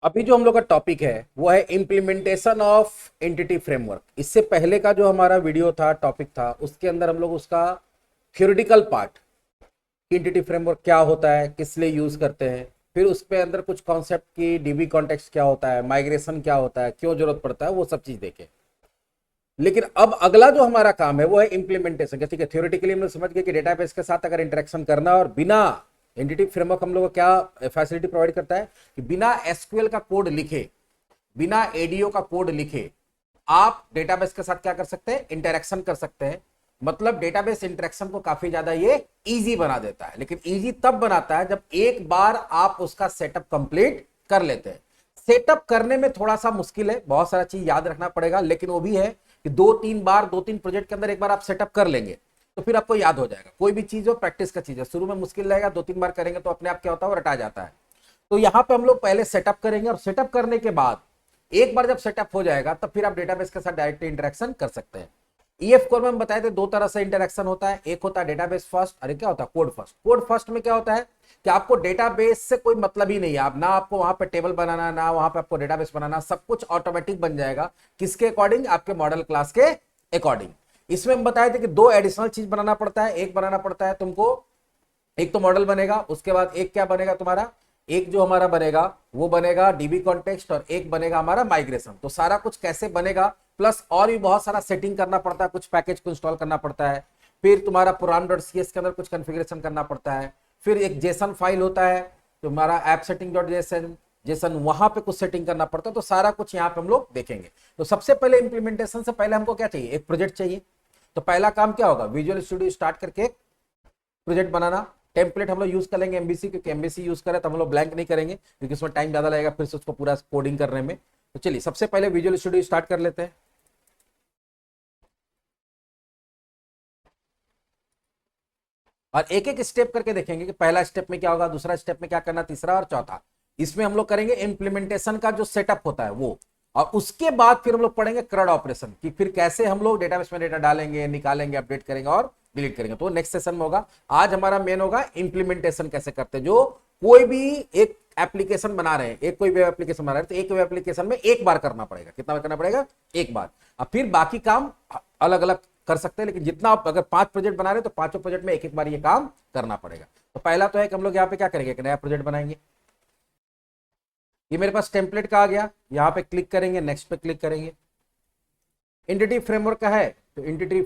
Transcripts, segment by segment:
अभी जो हम लोग का टॉपिक है वो है इम्प्लीमेंटेशन ऑफ एंटिटी फ्रेमवर्क। इससे पहले का जो हमारा वीडियो था, टॉपिक था, उसके अंदर हम लोग उसका थ्योरेटिकल पार्ट, एंटिटी फ्रेमवर्क क्या होता है, किस लिए यूज करते हैं, फिर उसके अंदर कुछ कॉन्सेप्ट की डीबी कॉन्टेक्स्ट क्या होता है, माइग्रेशन क्या होता है, क्यों जरूरत पड़ता है, वो सब चीज देखे। लेकिन अब अगला जो हमारा काम है वो है इंप्लीमेंटेशन का। ठीक है, थ्योरेटिकली हम लोग समझ गए कि डेटाबेस के साथ अगर इंटरेक्शन करना और बिना एंटिटी फ्रेमवर्क हम लोग को क्या फैसिलिटी प्रोवाइड करता है कि बिना एसक्यूएल का कोड लिखे, बिना एडीओ का कोड लिखे आप डेटाबेस के साथ क्या कर सकते हैं, इंटरेक्शन कर सकते हैं। मतलब डेटाबेस इंटरेक्शन को काफी ज्यादा ये इजी बना देता है। लेकिन इजी तब बनाता है जब एक बार आप उसका सेटअप कंप्लीट कर लेते हैं। सेटअप करने में थोड़ा सा मुश्किल है, बहुत सारा चीज याद रखना पड़ेगा, लेकिन वो भी है कि दो तीन बार, दो तीन प्रोजेक्ट के अंदर एक बार आप सेटअप कर लेंगे तो फिर आपको याद हो जाएगा। कोई भी चीज हो, प्रैक्टिस का चीज है, शुरू में मुश्किल रहेगा, दो तीन बार करेंगे तो अपने आप क्या होता है, वो रटा जाता है। तो यहां पे हम लोग पहले सेटअप करेंगे और सेटअप करने के बाद एक बार जब सेटअप हो जाएगा तब फिर आप डेटाबेस के साथ डायरेक्ट इंटरेक्शन कर सकते हैं। ईएफ कोर में हम बताए थे दो तरह से इंटरेक्शन होता है, एक होता है डेटाबेस फर्स्ट, अरे क्या होता है, कोड फर्स्ट। कोड फर्स्ट में क्या होता है कि आपको डेटाबेस से कोई मतलब ही नहीं है, आप ना आपको वहां पे टेबल बनाना, ना वहां पे आपको डेटाबेस बनाना, सब कुछ ऑटोमेटिक बन जाएगा। किसके अकॉर्डिंग, आपके मॉडल क्लास के अकॉर्डिंग। इसमें हम बताए थे कि दो एडिशनल चीज बनाना पड़ता है। एक बनाना पड़ता है तुमको, एक तो मॉडल बनेगा, उसके बाद एक क्या बनेगा तुम्हारा, एक जो हमारा बनेगा वो बनेगा डीबी कॉन्टेक्स्ट, और एक बनेगा हमारा माइग्रेशन। तो सारा कुछ कैसे बनेगा, प्लस और भी बहुत सारा सेटिंग करना पड़ता है, कुछ पैकेज को इंस्टॉल करना पड़ता है। फिर तुम्हारा पुरान डॉट सी एस के अंदर कुछ कॉन्फ़िगरेशन करना पड़ता है। फिर एक जेसन फाइल होता है तुम्हारा app setting dot JSON, Jason वहां पे कुछ सेटिंग करना पड़ता है। तो सारा कुछ यहाँ पे हम लोग देखेंगे। तो सबसे पहले इंप्लीमेंटेशन से पहले हमको क्या चाहिए, एक प्रोजेक्ट चाहिए। तो पहला काम क्या होगा, विजुअल स्टूडियो स्टार्ट करके प्रोजेक्ट बनाना। टेम्पलेट हम लोग यूज कर लेंगे एमबीसी, क्योंकि एमबीसी यूज करें तो हम लोग ब्लैंक नहीं करेंगे, क्योंकि उसमें टाइम ज्यादा लगेगा फिर से उसको पूरा कोडिंग करने में। तो चलिए सबसे पहले विजुअल स्टूडियो स्टार्ट कर लेते हैं। और एक एक स्टेप करके देखेंगे कि पहला स्टेप में क्या होगा, दूसरा स्टेप में क्या करना, तीसरा और चौथा। इसमें हम लोग करेंगे इंप्लीमेंटेशन का जो सेटअप होता है वो। और उसके बाद फिर हम लोग पढ़ेंगे क्रड ऑपरेशन कि फिर कैसे हम लोग डेटाबेस में डेटा डालेंगे, निकालेंगे, अपडेट करेंगे और डिलीट करेंगे। तो नेक्स्ट सेशन में होगा। आज हमारा मेन होगा इंप्लीमेंटेशन कैसे करते हैं। जो कोई भी एक एप्लीकेशन बना रहे हैं, एक कोई वेब एप्लीकेशन बना रहे हैं, तो एक वेब एप्लीकेशन में एक बार करना पड़ेगा। कितना बार करना पड़ेगा, एक बार। अब फिर बाकी काम अलग अलग कर सकते हैं, लेकिन जितना आप अगर 5 प्रोजेक्ट बना रहे हैं तो पांचों प्रोजेक्ट में एक एक बार ये काम करना पड़ेगा। तो पहला तो है कि हम लोग यहाँ पे क्या करेंगे, एक नया प्रोजेक्ट बनाएंगे। ये मेरे पास टेम्पलेट का आ गया, यहाँ पे क्लिक करेंगे, नेक्स्ट पे क्लिक करेंगे। एंटिटी फ्रेमवर्क का है तो एंटिटी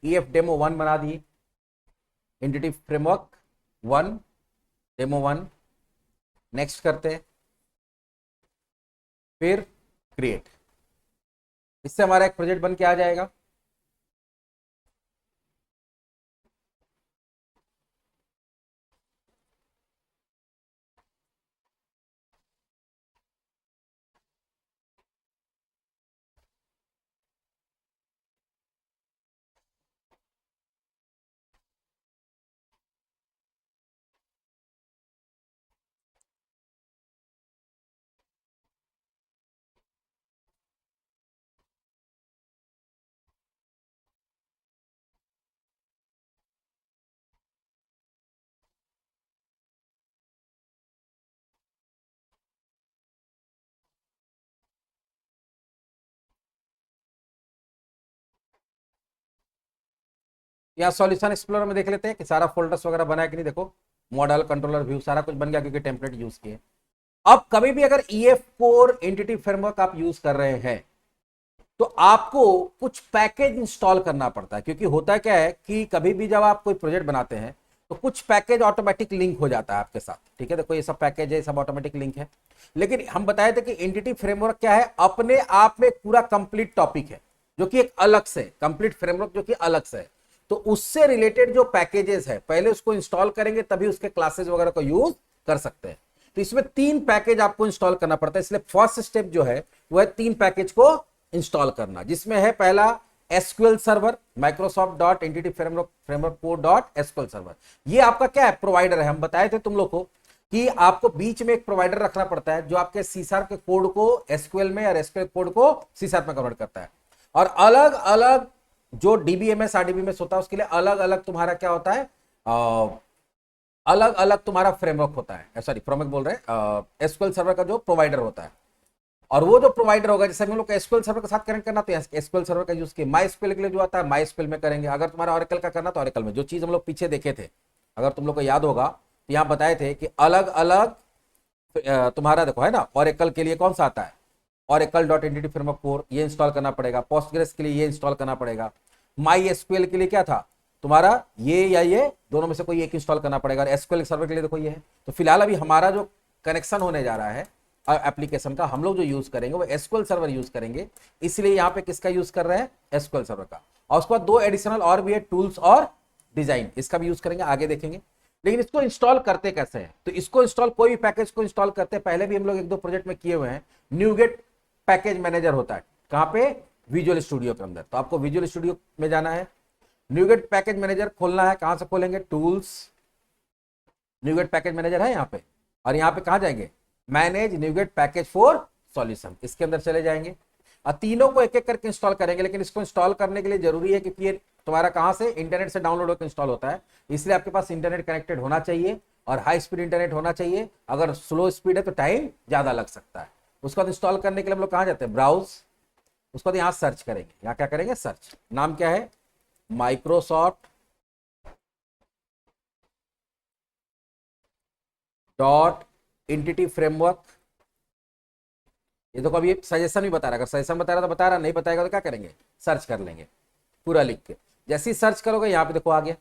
ईएफ डेमो 1 बना दिए, एंटिटी फ्रेमवर्क 1, डेमो 1। नेक्स्ट करते हैं, फिर क्रिएट। इससे हमारा एक प्रोजेक्ट बन के आ जाएगा। यहाँ सॉल्यूशन एक्सप्लोरर में देख लेते हैं कि सारा फोल्डर्स वगैरह बना है कि नहीं। देखो, मॉडल, कंट्रोलर, व्यू सारा कुछ बन गया क्योंकि टेम्पलेट यूज किए। अब कभी भी अगर ईएफ कोर एंटिटी फ्रेमवर्क आप यूज कर रहे हैं तो आपको कुछ पैकेज इंस्टॉल करना पड़ता है। क्योंकि होता क्या है कि कभी भी जब आप कोई प्रोजेक्ट बनाते हैं तो कुछ पैकेज ऑटोमेटिक लिंक हो जाता है आपके साथ। ठीक है, देखो ये सब पैकेज है, सब ऑटोमेटिक लिंक है। लेकिन हम बताए थे कि एंटिटी फ्रेमवर्क क्या है, अपने आप में पूरा कंप्लीट टॉपिक है, जो कि एक अलग से कंप्लीट फ्रेमवर्क, जो कि अलग से है। तो उससे रिलेटेड जो पैकेजेस है पहले उसको इंस्टॉल करेंगे, तभी उसके क्लासेस वगैरह को यूज कर सकते हैं। तो इसमें 3 पैकेज आपको इंस्टॉल करना पड़ता है। इसलिए फर्स्ट स्टेप जो है वो है 3 पैकेज को इंस्टॉल करना, जिसमें है पहला SQL server, Microsoft dot entity framework, framework code dot SQL server. ये आपका क्या है, प्रोवाइडर है। हम बताए थे तुम लोग को कि आपको बीच में एक प्रोवाइडर रखना पड़ता है जो आपके सी शार्प के कोड को एसक्यूएल में और एसक्यूएल कोड को सी शार्प में कन्वर्ट करता है। और अलग अलग जो डीबीएमएस आरडीबीएमएस होता है उसके लिए अलग अलग तुम्हारा क्या होता है, अलग अलग तुम्हारा फ्रेमवर्क होता है, सॉरी फ्रेमवर्क बोल रहे हैं, एसक्यूएल सर्वर का जो प्रोवाइडर होता है, और वो जो प्रोवाइडर होगा, जैसे हम लोग को एसक्यूएल सर्वर के साथ कनेक्ट करना तो एसक्यूएल सर्वर का यूज किया, माई एसक्यूएल के लिए जो आता है माई एसक्यूएल में करेंगे, अगर तुम्हारा ऑरेकल का करना तो ऑरेकल में। जो चीज हम लोग पीछे देखे थे, अगर तुम लोग को याद होगा तो यहाँ बताए थे कि अलग अलग तुम्हारा देखो है ना, ऑरेकल के लिए कौन सा आता है, ऑरेकल डॉट एंटिटी फ्रेमवर्क 4 ये इंस्टॉल करना पड़ेगा, पोस्टग्रेस के लिए ये इंस्टॉल करना पड़ेगा, माई एसक्यूएल के लिए क्या था तुम्हारा, ये या ये दोनों में से कोई एक इंस्टॉल करना पड़ेगा, और एसक्यूएल सर्वर के लिए देखो ये है। तो फिलहाल अभी हमारा जो कनेक्शन होने जा रहा है एप्लीकेशन का, हम लोग जो यूज करेंगे वो एसक्यूएल सर्वर यूज करेंगे, इसलिए यहाँ पे किसका यूज कर रहे हैं, एसक्यूएल सर्वर का। और उसके बाद दो एडिशनल और भी है, टूल्स और डिजाइन, इसका भी यूज करेंगे, आगे देखेंगे। लेकिन इसको इंस्टॉल करते कैसे हैं, तो इसको इंस्टॉल, कोई भी पैकेज को इंस्टॉल करते हैं, पहले भी हम लोग एक दो प्रोजेक्ट में किए हुए हैं, न्यूगेट पैकेज मैनेजर होता है, कहां पे, विजुअल स्टूडियो के अंदर। तो आपको विजुअल स्टूडियो में जाना है, न्यूगेट पैकेज मैनेजर खोलना है, कहां से खोलेंगे, टूल्स, न्यूगेट पैकेज मैनेजर है यहाँ पे, और यहाँ पे कहां जाएंगे, manage NuGet package for solution, इसके अंदर चले जाएंगे, और तीनों को एक एक करके इंस्टॉल करेंगे। लेकिन इसको इंस्टॉल करने के लिए जरूरी है क्योंकि ये तुम्हारा कहां से, इंटरनेट से डाउनलोड होकर इंस्टॉल होता है, इसलिए आपके पास इंटरनेट कनेक्टेड होना चाहिए और हाई स्पीड इंटरनेट होना चाहिए। अगर स्लो स्पीड है तो टाइम ज्यादा लग सकता है। उसके बाद इंस्टॉल करने के लिए हम लोग कहां जाते हैं, ब्राउज, उसके बाद यहाँ सर्च करेंगे, यहाँ क्या करेंगे, सर्च, नाम क्या है, माइक्रोसॉफ्ट डॉट एंटिटी फ्रेमवर्क। ये तो अभी सजेशन भी बता रहा है, अगर सजेशन बता रहा तो बता रहा, नहीं बताएगा तो क्या करेंगे, सर्च कर लेंगे पूरा लिख के। जैसे ही सर्च करोगे यहाँ पे देखो आ गया,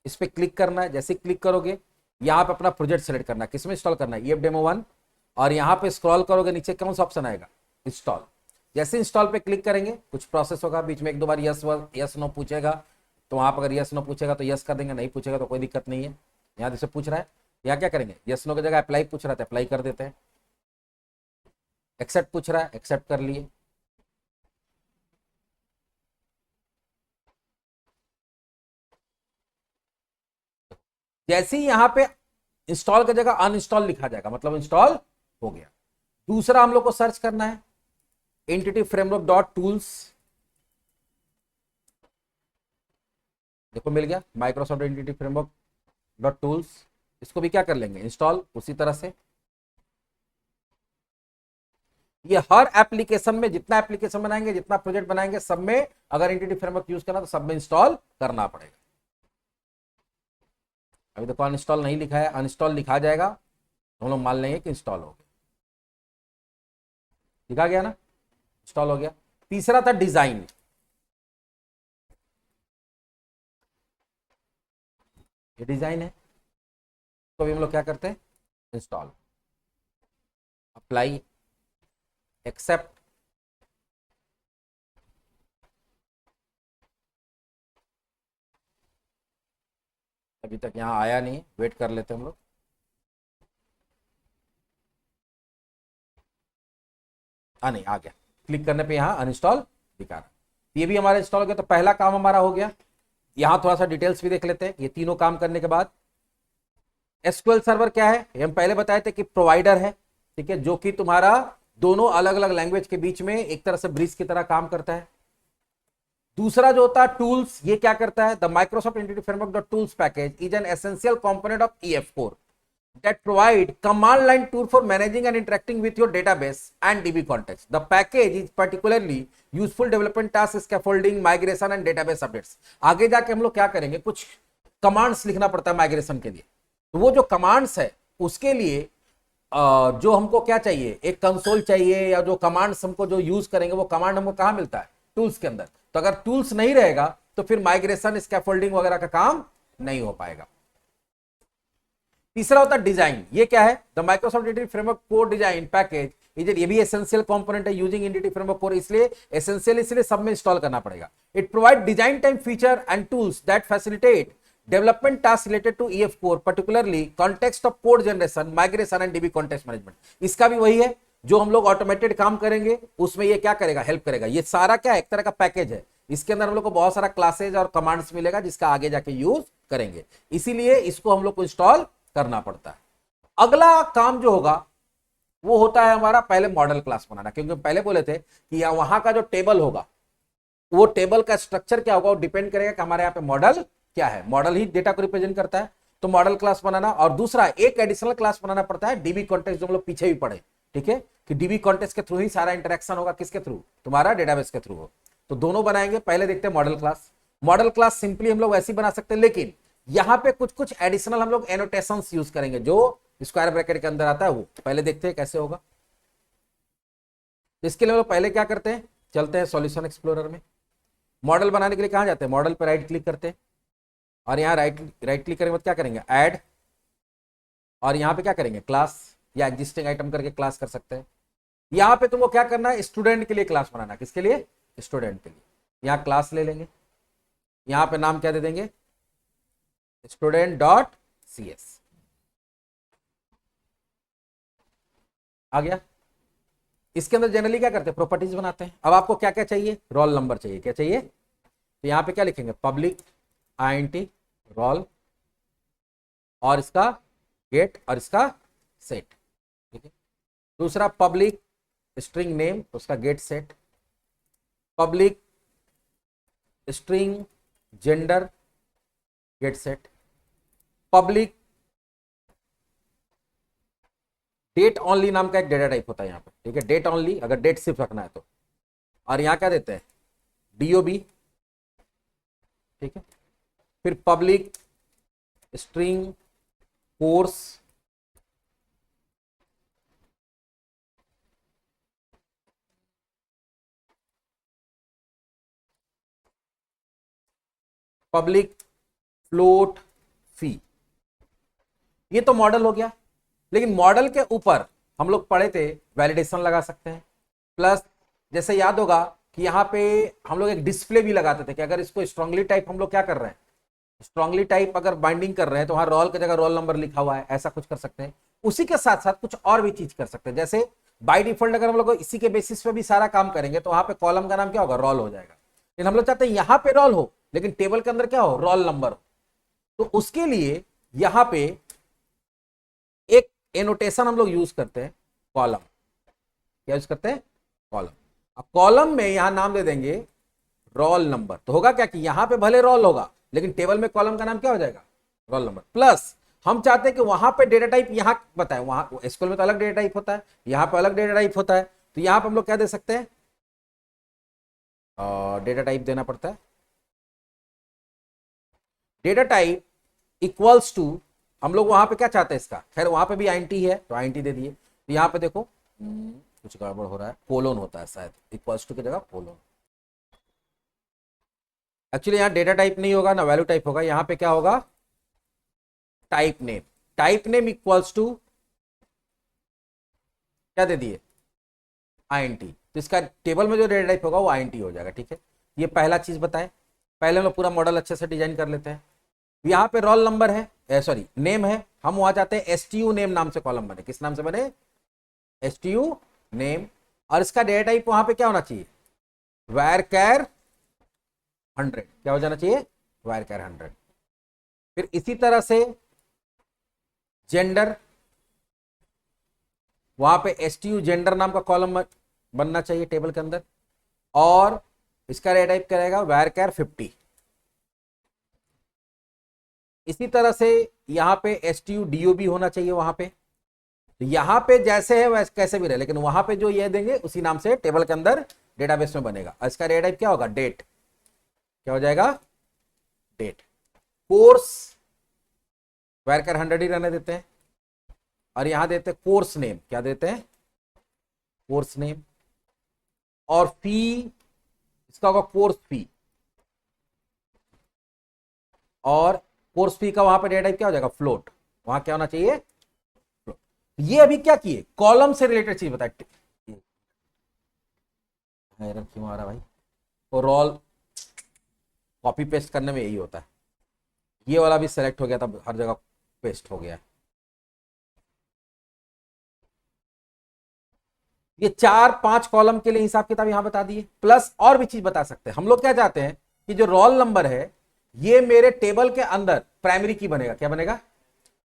इस पे क्लिक करना है, जैसे क्लिक करोगे यहाँ पे अपना प्रोजेक्ट सेलेक्ट करना है, किसमें इंस्टॉल करना है, EFDemo1, और यहाँ पे स्क्रॉल करोगे नीचे कौन सा ऑप्शन आएगा, इंस्टॉल। जैसे इंस्टॉल पे क्लिक करेंगे कुछ प्रोसेस होगा, बीच में एक दो बार यस नो पूछेगा, तो वहां पर अगर यस नो पूछेगा तो यस कर देंगे, नहीं पूछेगा तो कोई दिक्कत नहीं है। यहाँ जैसे पूछ रहा है, यहाँ क्या करेंगे, यस नो की जगह अप्लाई पूछ रहा था, अप्लाई कर देते हैं, एक्सेप्ट पूछ रहा है, एक्सेप्ट कर लिए। जैसे ही यहां पे इंस्टॉल की जगह अनइंस्टॉल लिखा जाएगा, मतलब इंस्टॉल हो गया। दूसरा हम लोग को सर्च करना है एंटिटी फ्रेमवर्क डॉट टूल्स, देखो मिल गया, Microsoft entity framework dot tools, इसको भी क्या कर लेंगे, इंस्टॉल उसी तरह से। ये हर एप्लीकेशन में, जितना एप्लीकेशन बनाएंगे, जितना प्रोजेक्ट बनाएंगे, सब में अगर एंटिटी फ्रेमवर्क यूज करना तो सब में इंस्टॉल करना पड़ेगा। अभी देखो अनइंस्टॉल नहीं लिखा है, अनइंस्टॉल लिखा जाएगा तो हम लोग मान लेंगे कि इंस्टॉल हो गया, लिखा गया ना, इंस्टॉल हो गया। तीसरा था डिजाइन, ये डिजाइन है, तो अभी हम लोग क्या करते हैं, इंस्टॉल, अप्लाई, एक्सेप्ट, अभी तक यहां आया नहीं, वेट कर लेते हम लोग। नहीं आ गया, क्लिक करने पे यहां अनइंस्टॉल दिखा रहा, ये भी हमारा इंस्टॉल हो गया। तो पहला काम हमारा हो गया। यहां थोड़ा सा डिटेल्स भी देख लेते हैं, ये तीनों काम करने के बाद एसक्यूएल सर्वर क्या है, हम पहले बताए थे कि प्रोवाइडर है, ठीक है, जो कि तुम्हारा दोनों अलग अलग लैंग्वेज के बीच में एक तरह से ब्रिज की तरह काम करता है। दूसरा जो होता है टूल्स, ये क्या करता है, the Microsoft entity framework dot tools package is an essential component of EF4 that provide command line tool for managing and interacting with your database and DB context. The package is particularly useful development tasks, scaffolding, migration and database updates. आगे जाके हम लोग क्या करेंगे, कुछ commands लिखना पड़ता है माइग्रेशन के लिए, तो वो जो कमांड्स है उसके लिए जो हमको क्या चाहिए, एक कंसोल चाहिए, या जो कमांड्स हमको जो यूज करेंगे वो कमांड हमको कहां मिलता है, टूल्स के अंदर। तो अगर टूल्स नहीं रहेगा तो फिर माइग्रेशन, स्कैफोल्डिंग वगैरह का काम नहीं हो पाएगा। तीसरा होता है डिजाइन, ये क्या है, the Microsoft entity framework core design package is, ये भी एसेंशियल कंपोनेंट है यूजिंग एंटिटी फ्रेमवर्क कोर, इसलिए एसेंशियल, इसलिए सब में इंस्टॉल करना पड़ेगा। It provide design time feature and tools that facilitate development task related to EF4 particularly context of code generation, migration and DB context management. इसका भी वही है, जो हम लोग ऑटोमेटेड काम करेंगे उसमें ये क्या करेगा, हेल्प करेगा। ये सारा क्या है, एक तरह का पैकेज है, इसके अंदर हम लोग को बहुत सारा क्लासेज और कमांड्स मिलेगा जिसका आगे जाके यूज करेंगे, इसीलिए इसको हम लोग को इंस्टॉल करना पड़ता है। अगला काम जो होगा वो होता है हमारा पहले मॉडल क्लास बनाना, क्योंकि पहले बोले थे कि वहां का जो टेबल होगा, वो टेबल का स्ट्रक्चर क्या होगा, वो डिपेंड करेगा कि हमारे यहाँ पे मॉडल क्या है। मॉडल ही डेटा को रिप्रेजेंट करता है, तो मॉडल क्लास बनाना, और दूसरा एक एडिशनल क्लास बनाना पड़ता है डीबी कॉन्टेक्स्ट, जो हम लोग पीछे भी पढ़े, ठीक है, कि डीबी कॉन्टेक्स्ट के थ्रू ही सारा इंटरेक्शन होगा, किसके थ्रू, तुम्हारा डेटाबेस के थ्रू हो। तो दोनों बनाएंगे। पहले देखते हैं model class. Model class simply हम लोग वैसे ही बना सकते हैं, लेकिन यहां पे कुछ कुछ एडिशनल हम लोग एनोटेशंस यूज करेंगे जो स्क्वायर ब्रैकेट के अंदर आता है, वो पहले देखते हैं कैसे होगा। इसके लिए हम लोग पहले क्या करते हैं, चलते हैं सॉल्यूशन एक्सप्लोरर में। मॉडल बनाने के लिए कहां जाते हैं, मॉडल पर राइट क्लिक करते हैं, और यहां राइट क्लिक करने के बाद क्या करेंगे, ऐड, और यहां पे क्या करेंगे, क्लास, या एग्जिस्टिंग आइटम करके क्लास कर सकते हैं। यहां पे तुमको क्या करना है, स्टूडेंट के लिए क्लास बनाना। किसके लिए, स्टूडेंट के लिए। यहां क्लास ले लेंगे, यहां पे नाम क्या दे देंगे, स्टूडेंट डॉट सी एस। आ गया। इसके अंदर जनरली क्या करते हैं, प्रॉपर्टीज बनाते हैं। अब आपको क्या क्या चाहिए, रोल नंबर चाहिए। क्या चाहिए, तो यहां पे क्या लिखेंगे, पब्लिक INT रोल, और इसका गेट, और इसका सेट, ठीक है। दूसरा पब्लिक स्ट्रिंग नेम, उसका get set. Public string gender, get set. Public debt only नाम का एक डेटा टाइप होता है यहाँ पे, ठीक है, डेट ओनली, अगर डेट सिर्फ रखना है तो। और यहाँ क्या देते हैं, DOB, ठीक है। फिर public string course, public float fee. ये तो मॉडल हो गया। लेकिन मॉडल के ऊपर हम लोग पढ़े थे वैलिडेशन लगा सकते हैं, प्लस जैसे याद होगा कि यहाँ पे हम लोग एक डिस्प्ले भी लगाते थे कि अगर इसको स्ट्रांगली टाइप हम लोग क्या कर रहे हैं, स्ट्रांगली टाइप अगर बाइंडिंग कर रहे हैं तो वहां रोल की जगह रोल नंबर लिखा हुआ है, ऐसा कुछ कर सकते हैं। उसी के साथ साथ कुछ और भी चीज कर सकते हैं, जैसे बाय डिफॉल्ट अगर हम लोग इसी के बेसिस पे भी सारा काम करेंगे तो वहां पे कॉलम का नाम क्या होगा, रोल हो जाएगा। लेकिन हम लोग चाहते हैं यहाँ पे रोल हो, लेकिन टेबल के अंदर क्या हो, रोल नंबर हो। तो उसके लिए यहां पे एक एनोटेशन हम लोग यूज करते हैं, कॉलम। क्या यूज करते हैं, कॉलम। अब कॉलम में यहां नाम दे देंगे रोल नंबर। तो होगा क्या कि यहां पे भले रोल होगा, लेकिन टेबल में कॉलम का नाम क्या हो जाएगा, रोल नंबर। प्लस हम चाहते हैं कि वहां पे डेटा टाइप यहां बताएं, वहां एसक्यूएल में तो अलग डेटा टाइप होता है, यहां पे अलग डेटा टाइप होता है। तो यहां पे हम लोग क्या दे सकते हैं, डेटा टाइप देना पड़ता है। डेटा टाइप इक्वल्स टू, हम लोग वहां पे क्या चाहते हैं इसका, खैर वहां पे भी INT है तो INT दे दिए। तो यहां पे देखो कुछ गड़बड़ हो रहा है, कोलोन होता है शायद, इक्वल्स टू की जगह कोलोन। एक्चुअली यहां डेटा टाइप नहीं होगा ना वैल्यू टाइप होगा, यहां पे क्या होगा, type name. Type name equals to क्या दे दिए, INT। तो इसका टेबल में जो डेटा टाइप होगा वो INT हो जाएगा, ठीक है। ये पहला चीज बताए। पहले हम लोग पूरा मॉडल अच्छे से डिजाइन कर लेते हैं। यहाँ पे रोल नंबर है, सॉरी नेम है, हम वहां चाहते हैं STU नेम नाम से कॉलम बने। किस नाम से बने, STU नेम। और इसका डेटा टाइप वहां पे क्या होना चाहिए, varchar 100। क्या हो जाना चाहिए, varchar 100। फिर इसी तरह से जेंडर, वहां पे STU जेंडर नाम का कॉलम बनना चाहिए टेबल के अंदर, और इसका डेटा टाइप करेगा varchar 50। इसी तरह से यहां पे STU DOB होना चाहिए वहां पे। तो यहां पे जैसे है वैसे कैसे भी रहे, लेकिन वहां पे जो ये देंगे उसी नाम से टेबल के अंदर डेटाबेस में बनेगा। और इसका डेटा टाइप क्या होगा, डेट। क्या हो जाएगा, डेट। कोर्स varchar 100 ही रहने देते हैं, और यहां देते हैं कोर्स नेम। क्या देते हैं, कोर्स नेम। और फी, इसका होगा कोर्स फी। और कोर्स फी का वहां पे डेटा टाइप क्या हो जाएगा, फ्लोट। वहां क्या होना चाहिए, फ्लोट। ये अभी क्या किए, कॉलम से रिलेटेड चीज बताए। क्यों आ रहा भाई, और रोल कॉपी पेस्ट करने में यही होता है। ये वाला भी सेलेक्ट हो गया था, हर जगह पेस्ट हो गया। ये 4-5 कॉलम के लिए हिसाब किताब यहां बता दिए, प्लस और भी चीज बता सकते हैं। हम लोग क्या चाहते हैं कि जो रोल नंबर है ये मेरे टेबल के अंदर प्राइमरी की बनेगा। क्या बनेगा,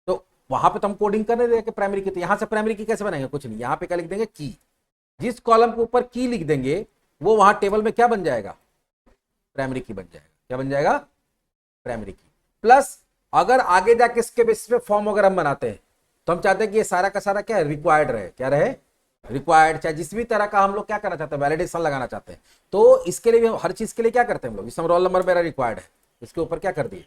तो वहां पे तो हम कोडिंग करने देंगे प्राइमरी की। तो यहां से प्राइमरी की कैसे बनाएंगे, कुछ नहीं, यहां पे क्या लिख देंगे, की। जिस कॉलम के ऊपर की लिख देंगे वो वहां टेबल में क्या बन जाएगा, प्राइमरी की बन जाएगा। क्या बन जाएगा, प्राइमरी की। प्लस अगर आगे जाके इसके बेसिस पे फॉर्म वगैरह हम बनाते हैं तो हम चाहते हैं कि ये सारा का सारा क्या है, रिक्वायर्ड रहे, क्या रहे, रिक्वायर्ड, चाहे जिस भी तरह का हम लोग क्या करना चाहते हैं, वैलिडेशन लगाना चाहते हैं। तो इसके लिए भी हर चीज के लिए क्या करते हैं हम लोग, इसमें रोल नंबर मेरा रिक्वायर्ड है, इसके ऊपर क्या कर दिए,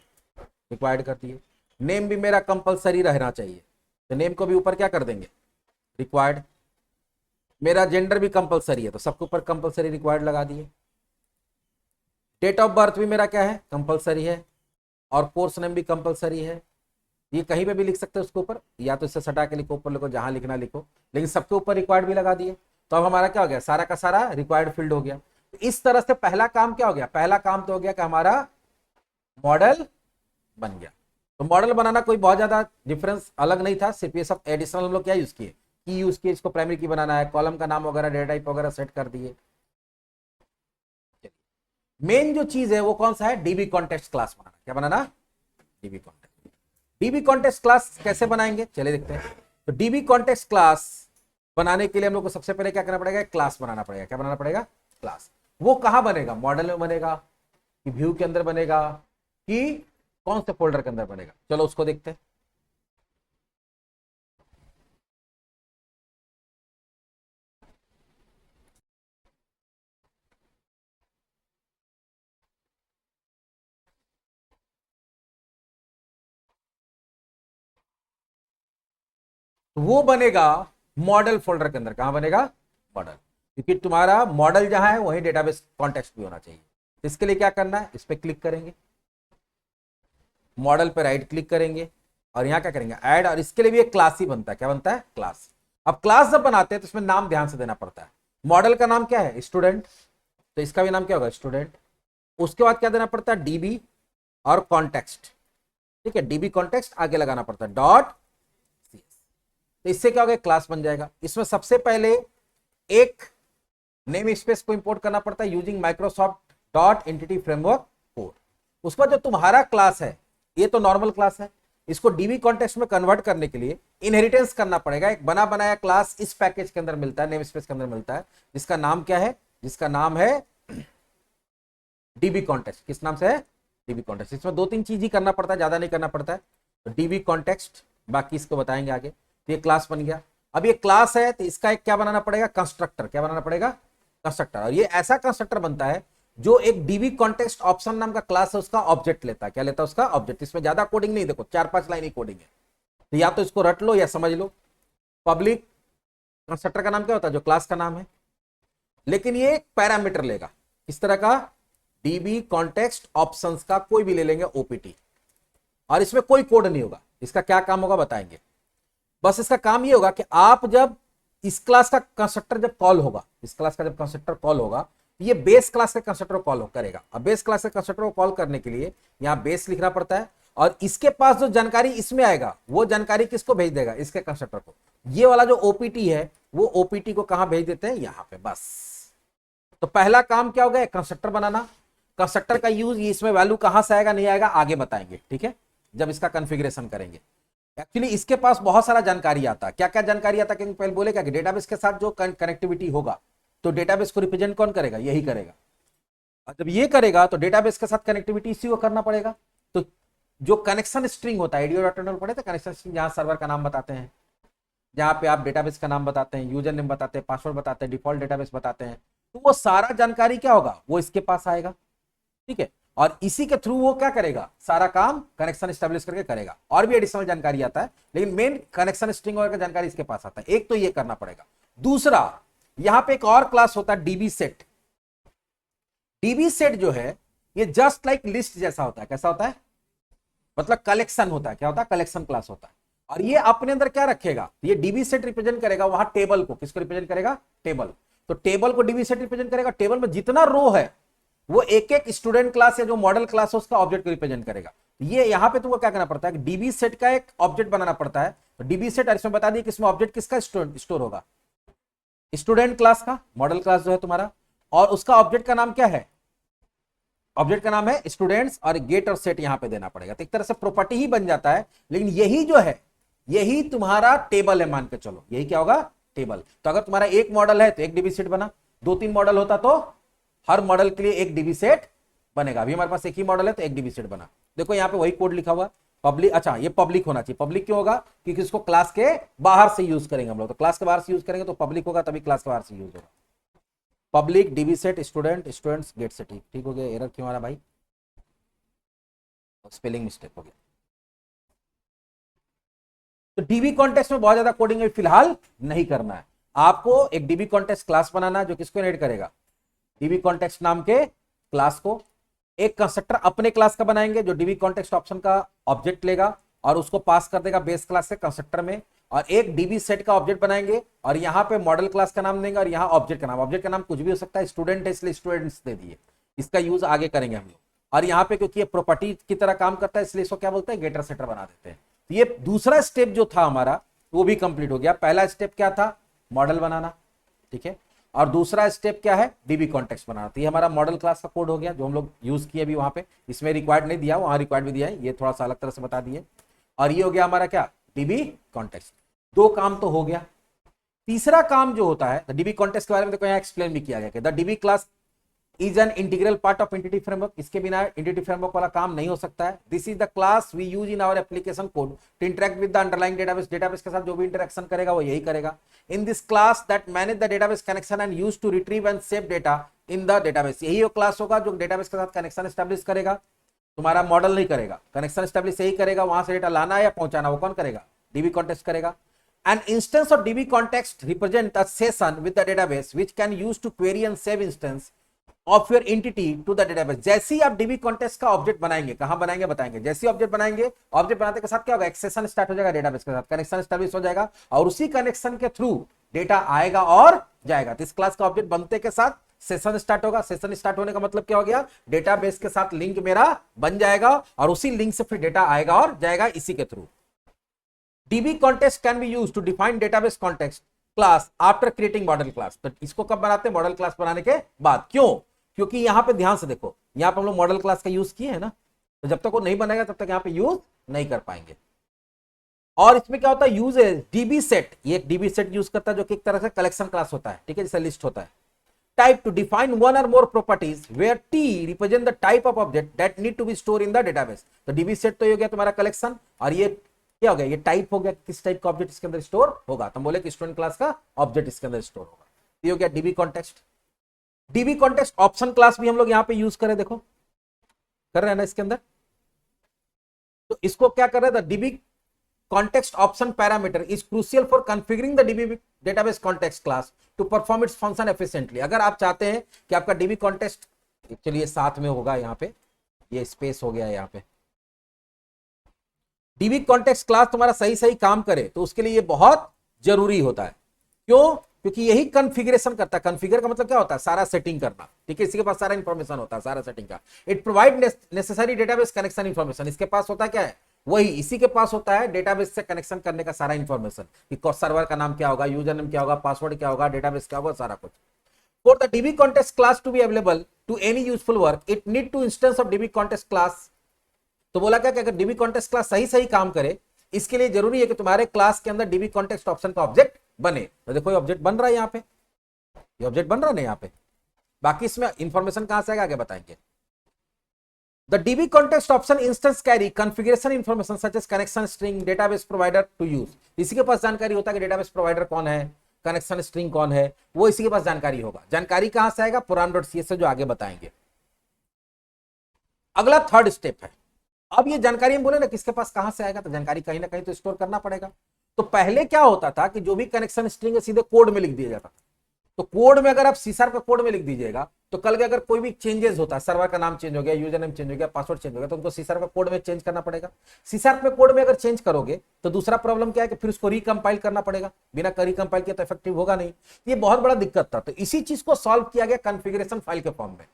रिक्वायर्ड कर दिए। नेम भी मेरा कंपलसरी रहना चाहिए, तो नेम को भी ऊपर क्या कर देंगे, रिक्वायर्ड। मेरा जेंडर भी कंपलसरी है तो सबके ऊपर कंपलसरी रिक्वायर्ड लगा दिए। डेट ऑफ बर्थ भी मेरा क्या है, कंपलसरी है, और कोर्स नेम भी कंपलसरी है। ये कहीं पे भी लिख सकते हैं उसके ऊपर, या तो इससे सटा के लिखो, ऊपर लिखो, जहां लिखना लिखो, लेकिन सबके ऊपर रिक्वायर्ड भी लगा दिए। तो अब हमारा क्या हो गया, सारा का सारा रिक्वायर्ड फील्ड हो गया। इस तरह से पहला काम क्या हो गया, पहला काम तो हो गया कि हमारा मॉडल बन गया। तो मॉडल बनाना कोई बहुत ज्यादा डिफरेंस अलग नहीं था, सिर्फ ये सब एडिशनल हम लोग क्या यूज किए, की यूज किए, इसको प्राइमरी की बनाना है, कॉलम का नाम वगैरह, डेटा टाइप वगैरह सेट कर दिए। मेन जो चीज है वो कौन सा है, डीबी कॉन्टेक्स्ट क्लास बनाना। क्या बनाना, DB context. DB context class कैसे बनाएंगे, चले देखते हैं। तो डीबी कॉन्टेक्स्ट क्लास बनाने के लिए हम लोग को सबसे पहले क्या करना पड़ेगा, क्लास बनाना पड़ेगा। क्या बनाना पड़ेगा, क्लास। वो कहां बनेगा, मॉडल में बनेगा कि व्यू के अंदर बनेगा कि कौन से फोल्डर के अंदर बनेगा, चलो उसको देखते हैं। वो बनेगा मॉडल फोल्डर के अंदर। कहां बनेगा, मॉडल, क्योंकि तुम्हारा मॉडल जहां है वही डेटाबेस कॉन्टेक्स्ट भी होना चाहिए। इसके लिए क्या करना है, इस पर क्लिक करेंगे, मॉडल पे राइट क्लिक करेंगे, और यहां क्या करेंगे, ऐड। और इसके लिए भी एक क्लास ही बनता है। क्या बनता है, क्लास। अब क्लास जब बनाते हैं तो इसमें नाम ध्यान से देना पड़ता है। मॉडल का नाम क्या है, स्टूडेंट, तो इसका भी नाम क्या होगा, स्टूडेंट। उसके बाद क्या देना पड़ता है, डीबी और कॉन्टेक्स्ट। ठीक है, डीबी कॉन्टेक्स्ट आगे लगाना पड़ता है, डॉट। तो इससे क्या होगा, क्लास बन जाएगा। इसमें सबसे पहले एक नेम स्पेस को इंपोर्ट करना पड़ता है using Microsoft dot entity framework 4। उसका जो तुम्हारा क्लास है, ये तो नॉर्मल क्लास है, इसको डीबी कॉन्टेक्स्ट में कन्वर्ट करने के लिए इनहेरिटेंस करना पड़ेगा। एक बना बनाया क्लास इस पैकेज के अंदर मिलता है, नेम स्पेस के अंदर मिलता है, जिसका नाम क्या है, जिसका नाम है डीबी कॉन्टेक्स्ट। किस नाम से है, डीबी कॉन्टेक्स्ट। इसमें 2-3 चीज ही करना पड़ता है, ज्यादा नहीं करना पड़ता है। तो डीबी कॉन्टेक्स्ट, बाकी इसको बताएंगे आगे। तो ये क्लास बन गया। अब ये क्लास है तो इसका एक क्या बनाना पड़ेगा, कंस्ट्रक्टर। क्या बनाना पड़ेगा, कंस्ट्रक्टर। और ये ऐसा कंस्ट्रक्टर बनता है जो एक डीबी कॉन्टेक्स्ट ऑप्शन नाम का क्लास है उसका ऑब्जेक्ट लेता है। क्या लेता है, उसका ऑब्जेक्ट। इसमें ज्यादा कोडिंग नहीं, देखो 4-5 लाइन ही कोडिंग है, तो या तो इसको रट लो या समझ लो। पब्लिक कंस्ट्रक्टर का नाम क्या होता है, जो क्लास का नाम है, लेकिन ये एक पैरामीटर लेगा। इस तरह का डीबी कॉन्टेक्स्ट ऑप्शंस का कोई भी ले लेंगे, ओपीटी, और इसमें कोई कोड नहीं होगा। इसका क्या काम होगा बताएंगे। बस इसका काम ये होगा कि आप जब इस क्लास का कंस्ट्रक्टर जब कॉल होगा, इस क्लास का जब कंस्ट्रक्टर कॉल होगा, ये बेस क्लास के कंस्ट्रक्टर को कॉल करेगा। अब बेस क्लास के कंस्ट्रक्टर को कॉल करने के लिए यहां बेस लिखना पड़ता है, और इसके पास जो जानकारी इसमें आएगा वो जानकारी किसको भेज देगा, इसके कंस्ट्रक्टर को। ये वाला जो ओपीटी है वो ओपीटी को कहां भेज देते हैं, यहां पे। बस, तो पहला काम क्या होगा, कंस्ट्रक्टर बनाना। कंस्ट्रक्टर का यूज, इसमें वैल्यू कहां से आएगा नहीं आएगा आगे बताएंगे, ठीक है, जब इसका कॉन्फ़िगरेशन करेंगे। एक्चुअली इसके पास बहुत सारा जानकारी आता है। क्या क्या जानकारी आता है, क्योंकि पहले बोले क्या कि डेटाबेस के साथ जो कनेक्टिविटी होगा तो डेटाबेस को रिप्रेजेंट कौन करेगा, यही करेगा। और जब ये करेगा तो डेटाबेस के साथ कनेक्टिविटी इसी को करना पड़ेगा। तो जो कनेक्शन स्ट्रिंग होता है, एडीओ.एनएल पढ़े थे, कनेक्शन स्ट्रिंग, जहां सर्वर का नाम बताते हैं, जहां पे आप डेटाबेस का नाम बताते हैं, यूजर नेम बताते हैं, पासवर्ड बताते हैं, डिफॉल्ट डेटाबेस बताते हैं, तो वो सारा जानकारी क्या होगा, वो इसके पास आएगा। ठीक है, और इसी के थ्रू वो क्या करेगा, सारा काम कनेक्शन स्टैब्लिश करके करेगा। और भी एडिशनल जानकारी आता है, लेकिन मेन कनेक्शन स्ट्रिंग वगैरह का जानकारी इसके पास आता है। एक तो ये करना पड़ेगा। दूसरा, यहां पे एक और क्लास होता है डीबी सेट। डीबी सेट जो है ये जस्ट लाइक लिस्ट जैसा होता है। कैसा होता है, मतलब कलेक्शन होता है। क्या होता है, कलेक्शन क्लास होता है। और ये अपने अंदर क्या रखेगा, ये डीबी सेट रिप्रेजेंट करेगा वहां टेबल को। किसको रिप्रेजेंट करेगा, टेबल। तो टेबल को डीबी सेट रिप्रेजेंट करेगा। टेबल में जितना रो है वो एक एक स्टूडेंट क्लास या जो मॉडल क्लास है उसका ऑब्जेक्ट को रिप्रेजेंट करेगा। ये यहां पे तुमको क्या करना पड़ता है कि डीबी सेट का एक ऑब्जेक्ट बनाना पड़ता है। तो डीबी सेट, इसमें बता दिए कि इसमें ऑब्जेक्ट किसका स्टोर होगा, स्टूडेंट क्लास का, मॉडल क्लास जो है तुम्हारा, और उसका ऑब्जेक्ट का नाम क्या है, ऑब्जेक्ट का नाम है स्टूडेंट्स, और गेट और सेट यहां पे देना पड़ेगा। तो एक तरह से प्रॉपर्टी ही बन जाता है, लेकिन यही जो है यही तुम्हारा टेबल है, मान के चलो यही क्या होगा, टेबल। तो अगर तुम्हारा एक मॉडल है तो एक डीबी सेट बना, 2-3 मॉडल होता तो हर मॉडल के लिए एक डीबी सेट बनेगा। अभी हमारे पास एक ही मॉडल है तो एक डीबी सेट बना। देखो यहाँ पे वही कोड लिखा हुआ, पब्लिक, अच्छा ये पब्लिक होना चाहिए। पब्लिक क्यों होगा? क्योंकि इसको क्लास के बाहर से यूज करेंगे हम लोग, तो क्लास के बाहर से यूज करेंगे तो पब्लिक होगा, तभी क्लास के बाहर से यूज होगा। Public dB set student students gate से। ठीक हो गया। एरर क्यों आ रहा भाई? स्पेलिंग मिस्टेक हो गया। तो डीबी कॉन्टेक्स्ट में बहुत ज्यादा कोडिंग में फिलहाल नहीं करना है। आपको एक डीबी कॉन्टेक्स्ट क्लास बनाना है जो किसको इनहेरिट करेगा? डीबी कॉन्टेक्स्ट नाम के क्लास को। एक कंस्ट्रक्टर अपने क्लास का बनाएंगे जो डीबी कॉन्टेक्स्ट ऑप्शन का ऑब्जेक्ट लेगा और उसको पास कर देगा बेस क्लास से कंस्ट्रक्टर में। और एक डीबी सेट का ऑब्जेक्ट बनाएंगे और यहां पे मॉडल क्लास का नाम देंगे और यहां ऑब्जेक्ट का नाम कुछ भी हो सकता है। स्टूडेंट है इसलिए स्टूडेंट्स दे दिए, इसका यूज आगे करेंगे हम लोग। और यहाँ पे क्योंकि ये प्रॉपर्टी की तरह काम करता है इसलिए इसको क्या बोलते हैं? गेटर सेटर बना देते हैं। तो ये दूसरा स्टेप जो था हमारा वो भी कंप्लीट हो गया। पहला स्टेप क्या था? मॉडल बनाना, ठीक है। और दूसरा स्टेप क्या है? डीबी कॉन्टेक्स्ट बनाना। तो ये हमारा मॉडल क्लास का कोड हो गया जो हम लोग यूज किए अभी वहां पे। इसमें रिक्वायर्ड नहीं दिया, वहां रिक्वायर्ड भी दिया है, ये थोड़ा सा अलग तरह से बता दिए। और ये हो गया हमारा क्या? DB context. दो काम तो हो गया। तीसरा काम जो होता है डीबी कॉन्टेक्स्ट के बारे में देखो यहाँ एक्सप्लेन भी किया गया। The dB class is an integral part of entity framework. इसके बिना एंटिटी फ्रेमवर्क वाला काम नहीं हो सकता है। This is the class we use in our application code to interact with the underlying database. Database के साथ जो भी इंटरेक्शन करेगा वो यही करेगा। In this class that manage the database connection and use to retrieve and save data in the database. यही वो क्लास होगा जो डेटाबेस के साथ कनेक्शन एस्टेब्लिश करेगा। तुम्हारा मॉडल नहीं करेगा, कनेक्शन एस्टेब्लिश यही करेगा। वहां से डेटा लाना या पहुंचाना वो कौन करेगा? डीबी कॉन्टेक्स्ट करेगा। An instance of DB context represents a session with the database which can use to query and save instance of your entity to the database। जैसे ही आप DB context का ऑब्जेक्ट बनाएंगे, कहां बनाएंगे बताएंगे। जैसे ही ऑब्जेक्ट बनाएंगे, ऑब्जेक्ट बनाने के साथ क्या होगा? एक सेशन स्टार्ट हो जाएगा डेटाबेस के साथ, कनेक्शन एस्टैब्लिश हो जाएगा और उसी कनेक्शन के थ्रू डेटा आएगा और जाएगा। तो इस क्लास का ऑब्जेक्ट बनते के साथ सेशन स्टार्ट होगा। सेशन स्टार्ट होने का मतलब क्या हो गया? डेटाबेस के साथ लिंक मेरा बन जाएगा और उसी लिंक से फिर डेटा आएगा और जाएगा इसी के through. DB context can be used to define database context class after creating model class। तो इसको कब बनाते हैं? मॉडल क्लास बनाने के बाद। क्यों? क्योंकि यहां पे ध्यान से देखो, यहां पे हम लोग मॉडल क्लास का यूज किए हैं ना, तो जब तक वो नहीं बनेगा तब तक यहां पे यूज नहीं कर पाएंगे। और इसमें क्या होता है? यूज है डीबी सेट। ये एक डीबी सेट यूज करता है जो कि एक तरह से कलेक्शन क्लास होता है, ठीक है, जैसे लिस्ट होता है। टाइप टू डिफाइन वन और more properties where T represent the type of object that need to be store in the database. तो डीबी सेट तो ये हो गया तुम्हारा कलेक्शन और ये क्या हो गया? ये टाइप हो गया, किस टाइप का ऑब्जेक्ट इसके अंदर स्टोर होगा। तो बोले कि स्टूडेंट क्लास का ऑब्जेक्ट इसके अंदर स्टोर होगा। ये हो गया dB context. DB context option class भी हम लोग यहां पे यूज करें, देखो कर रहे हैं ना इसके अंदर। तो इसको क्या कर रहे हैं? DB context option parameter is crucial for configuring the DB database context class to perform its function efficiently. अगर आप चाहते हैं कि आपका डीबी कॉन्टेक्स्ट, चलिए साथ में होगा, यहां पे ये स्पेस हो गया यहां पे, डीबी कॉन्टेक्स्ट क्लास तुम्हारा सही सही काम करे तो उसके लिए ये बहुत जरूरी होता है। क्यों? क्योंकि यही कॉन्फ़िगरेशन करता है। कॉन्फ़िगर का मतलब क्या होता है? सारा सेटिंग करना, ठीक है। इसी के पास सारा इंफॉर्मेशन होता है, सारा सेटिंग का। It provide necessary database connection information. इसके पास होता है क्या है? वही इसी के पास होता है डेटाबेस से कनेक्शन करने का सारा इंफॉर्मेशन कि सर्वर का नाम क्या होगा, यूजर नेम क्या होगा, पासवर्ड क्या होगा, डेटाबेस क्या होगा, सारा कुछ। For the DB context class to be available to any useful work it need to instance of DB context class. तो बोला क्या कि अगर डीबी कॉन्टेक्स्ट क्लास सही सही काम करे इसके लिए जरूरी है कि तुम्हारे क्लास के अंदर डीबी कॉन्टेक्स्ट ऑप्शन का ऑब्जेक्ट बने। तो देखो ये ऑब्जेक्ट बन रहा है यहाँ पे, ये ऑब्जेक्ट बन रहा है ना यहाँ पे। बाकी इसमें इंफॉर्मेशन कहां से आएगा आगे बताएंगे। The DB context option instance carry configuration information such as connection string database provider to use. इसी के पास जानकारी होता है कि डेटाबेस प्रोवाइडर कौन है, कनेक्शन स्ट्रिंग कौन है, वो इसी के पास जानकारी होगा। जानकारी कहां से आएगा? puram.cs से, जो आगे बताएंगे। अगला थर्ड स्टेप है। अब ये जानकारी हम बोले ना किसके पास कहां से आएगा, तो जानकारी कहीं ना कहीं तो स्टोर करना पड़ेगा। तो पहले क्या होता था कि जो भी कनेक्शन स्ट्रिंग है सीधे कोड में लिख दिया जाता था। तो कोड में अगर आप C# का कोड में लिख दीजिएगा तो कल के अगर कोई भी चेंजेस होता है, सर्वर का नाम चेंज हो गया, यूजर नेम चेंज हो गया, पासवर्ड चेंज हो गया, तो उनको C# का कोड में चेंज करना पड़ेगा। C# में कोड में अगर चेंज करोगे तो दूसरा प्रॉब्लम क्या है कि फिर उसको रिकंपाइल करना पड़ेगा। बिना रिकंपाइल किया तो इफेक्टिव होगा नहीं। ये बहुत बड़ा दिक्कत था। तो इसी चीज को सॉल्व किया गया कॉन्फ़िगरेशन फाइल के फॉर्म में।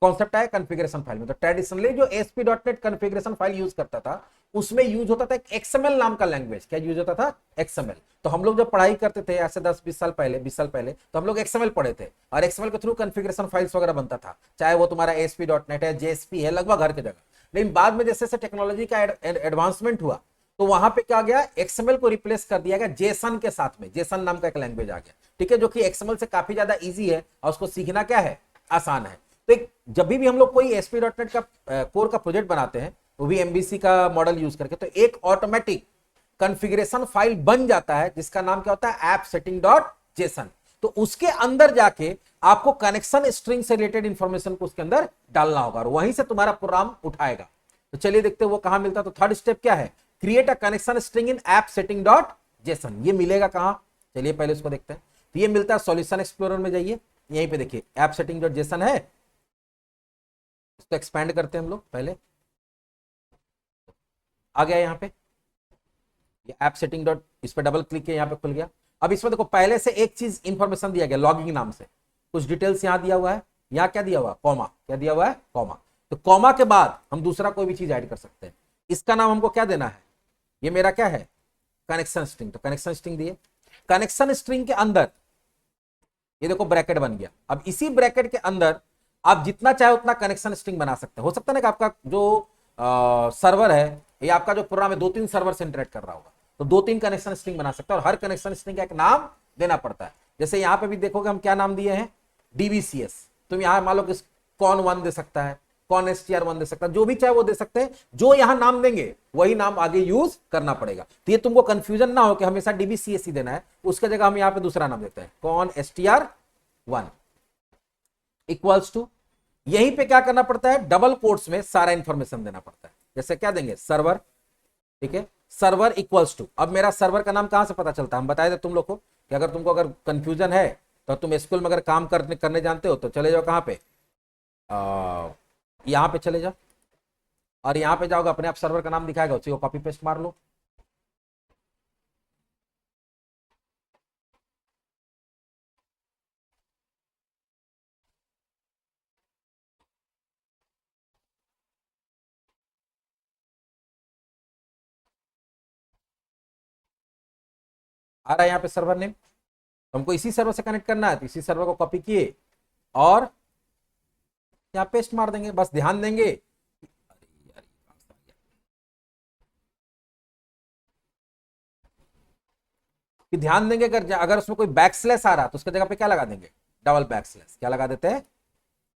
कॉन्सेप्ट आया कॉन्फ़िगरेशन फाइल में। तो ट्रेडिशनली जो ASP.NET कॉन्फ़िगरेशन फाइल यूज करता था उसमें यूज होता था एक XML नाम का लैंग्वेज। क्या यूज होता था? XML। तो हम लोग जब पढ़ाई करते थे ऐसे 10-20 साल पहले, 20 साल पहले, तो हम लोग XML पढ़े थे और XML के थ्रू कॉन्फ़िगरेशन फाइल्स वगैरह बनता था, चाहे वो तुम्हारा ASP.NET है, JSP है, लगभग हर की जगह। लेकिन बाद में जैसे टेक्नोलॉजी का एडवांसमेंट हुआ तो वहां पे क्या गया, XML को रिप्लेस कर दिया गया JSON के साथ में। JSON नाम का एक लैंग्वेज आ गया, ठीक है, जो कि XML से काफी ज्यादा ईजी है और उसको सीखना क्या है, आसान है। तो जब भी हम लोग कोई ASP.NET का कोर का प्रोजेक्ट बनाते हैं वो भी एमबीसी का मॉडल यूज करके, तो एक ऑटोमेटिक कॉन्फ़िगरेशन फाइल बन जाता है जिसका नाम क्या होता है, ऐप सेटिंग डॉट जेसन। तो उसके अंदर जाके आपको कनेक्शन स्ट्रिंग से रिलेटेड इंफॉर्मेशन को उसके अंदर डालना होगा और वहीं से तुम्हारा प्रोग्राम उठाएगा। तो चलिए देखते हैं वो कहां मिलता है। तो थर्ड स्टेप क्या है, create a connection string in app setting dot JSON. ये मिलेगा कहां, चलिए पहले उसको देखते हैं। तो ये मिलता है सॉल्यूशन एक्सप्लोरर में, जाइए यहीं पे देखिए ऐप सेटिंग डॉट जेसन है, इसको एक्सपैंड करते हैं हम लोग। पहले आ गया यहाँ पे ये ऐप सेटिंग डॉट, इस पर डबल क्लिक किया, यहाँ पे खुल गया। अब इसमें देखो पहले से एक चीज इंफॉर्मेशन दिया गया लॉगिंग नाम से, कुछ डिटेल्स यहाँ दिया हुआ है। यहाँ क्या दिया हुआ है, कॉमा, क्या दिया हुआ है, कॉमा। तो कॉमा के बाद हम दूसरा कोई भी चीज ऐड कर सकते हैं। इसका नाम हमको क्या देना है, ये मेरा क्या है, कनेक्शन स्ट्रिंग। तो कनेक्शन स्ट्रिंग दिए, कनेक्शन स्ट्रिंग के अंदर ये देखो ब्रैकेट बन गया। अब इसी ब्रैकेट के अंदर आप जितना चाहे उतना कनेक्शन स्ट्रिंग बना सकते हैं। हो सकता है ना कि आपका जो सर्वर है या आपका जो प्रोग्राम है 2-3 सर्वर से इंटरेक्ट कर रहा होगा, तो 2-3 कनेक्शन स्ट्रिंग बना सकता है और हर कनेक्शन स्ट्रिंग का एक नाम देना पड़ता है। जैसे यहां पे भी देखोगे हम क्या नाम दिए हैं, डीबीसीएस। तुम यहां मान लो कि कौन 1 दे सकता है, कौन STR1 दे सकता है, जो भी चाहे वो दे सकते हैं। जो यहां नाम देंगे वही नाम आगे यूज करना पड़ेगा। तो ये तुमको कंफ्यूजन ना हो कि हमेशा डीबीसीएस ही देना है, उसका जगह हम यहां पे दूसरा नाम देते हैं, कौन STR1 इक्वल्स टू, यहीं पे क्या करना पड़ता है, डबल कोट्स में सारा इंफॉर्मेशन देना पड़ता है। जैसे क्या देंगे, सर्वर, ठीक है, सर्वर इक्वल्स टू। अब मेरा सर्वर का नाम कहां से पता चलता है, हम बताए थे तुम लोग को कि अगर तुमको अगर कंफ्यूजन है तो तुम स्कूल में अगर काम करने जानते हो तो चले जाओ कहां पे, यहां पे चले जाओ और यहां पे जाओगे अपने आप सर्वर का नाम दिखाएगा, उसी को कॉपी पेस्ट मार लो। आ रहा है यहाँ पे सर्वर नेम, हमको इसी सर्वर से कनेक्ट करना है, तो इसी सर्वर को कॉपी किए और यहाँ पेस्ट मार देंगे। बस ध्यान देंगे कि ध्यान देंगे अगर उसमें कोई बैक स्लैश आ रहा तो उसके जगह पे क्या लगा देंगे, डबल बैक स्लैश। क्या लगा देते हैं,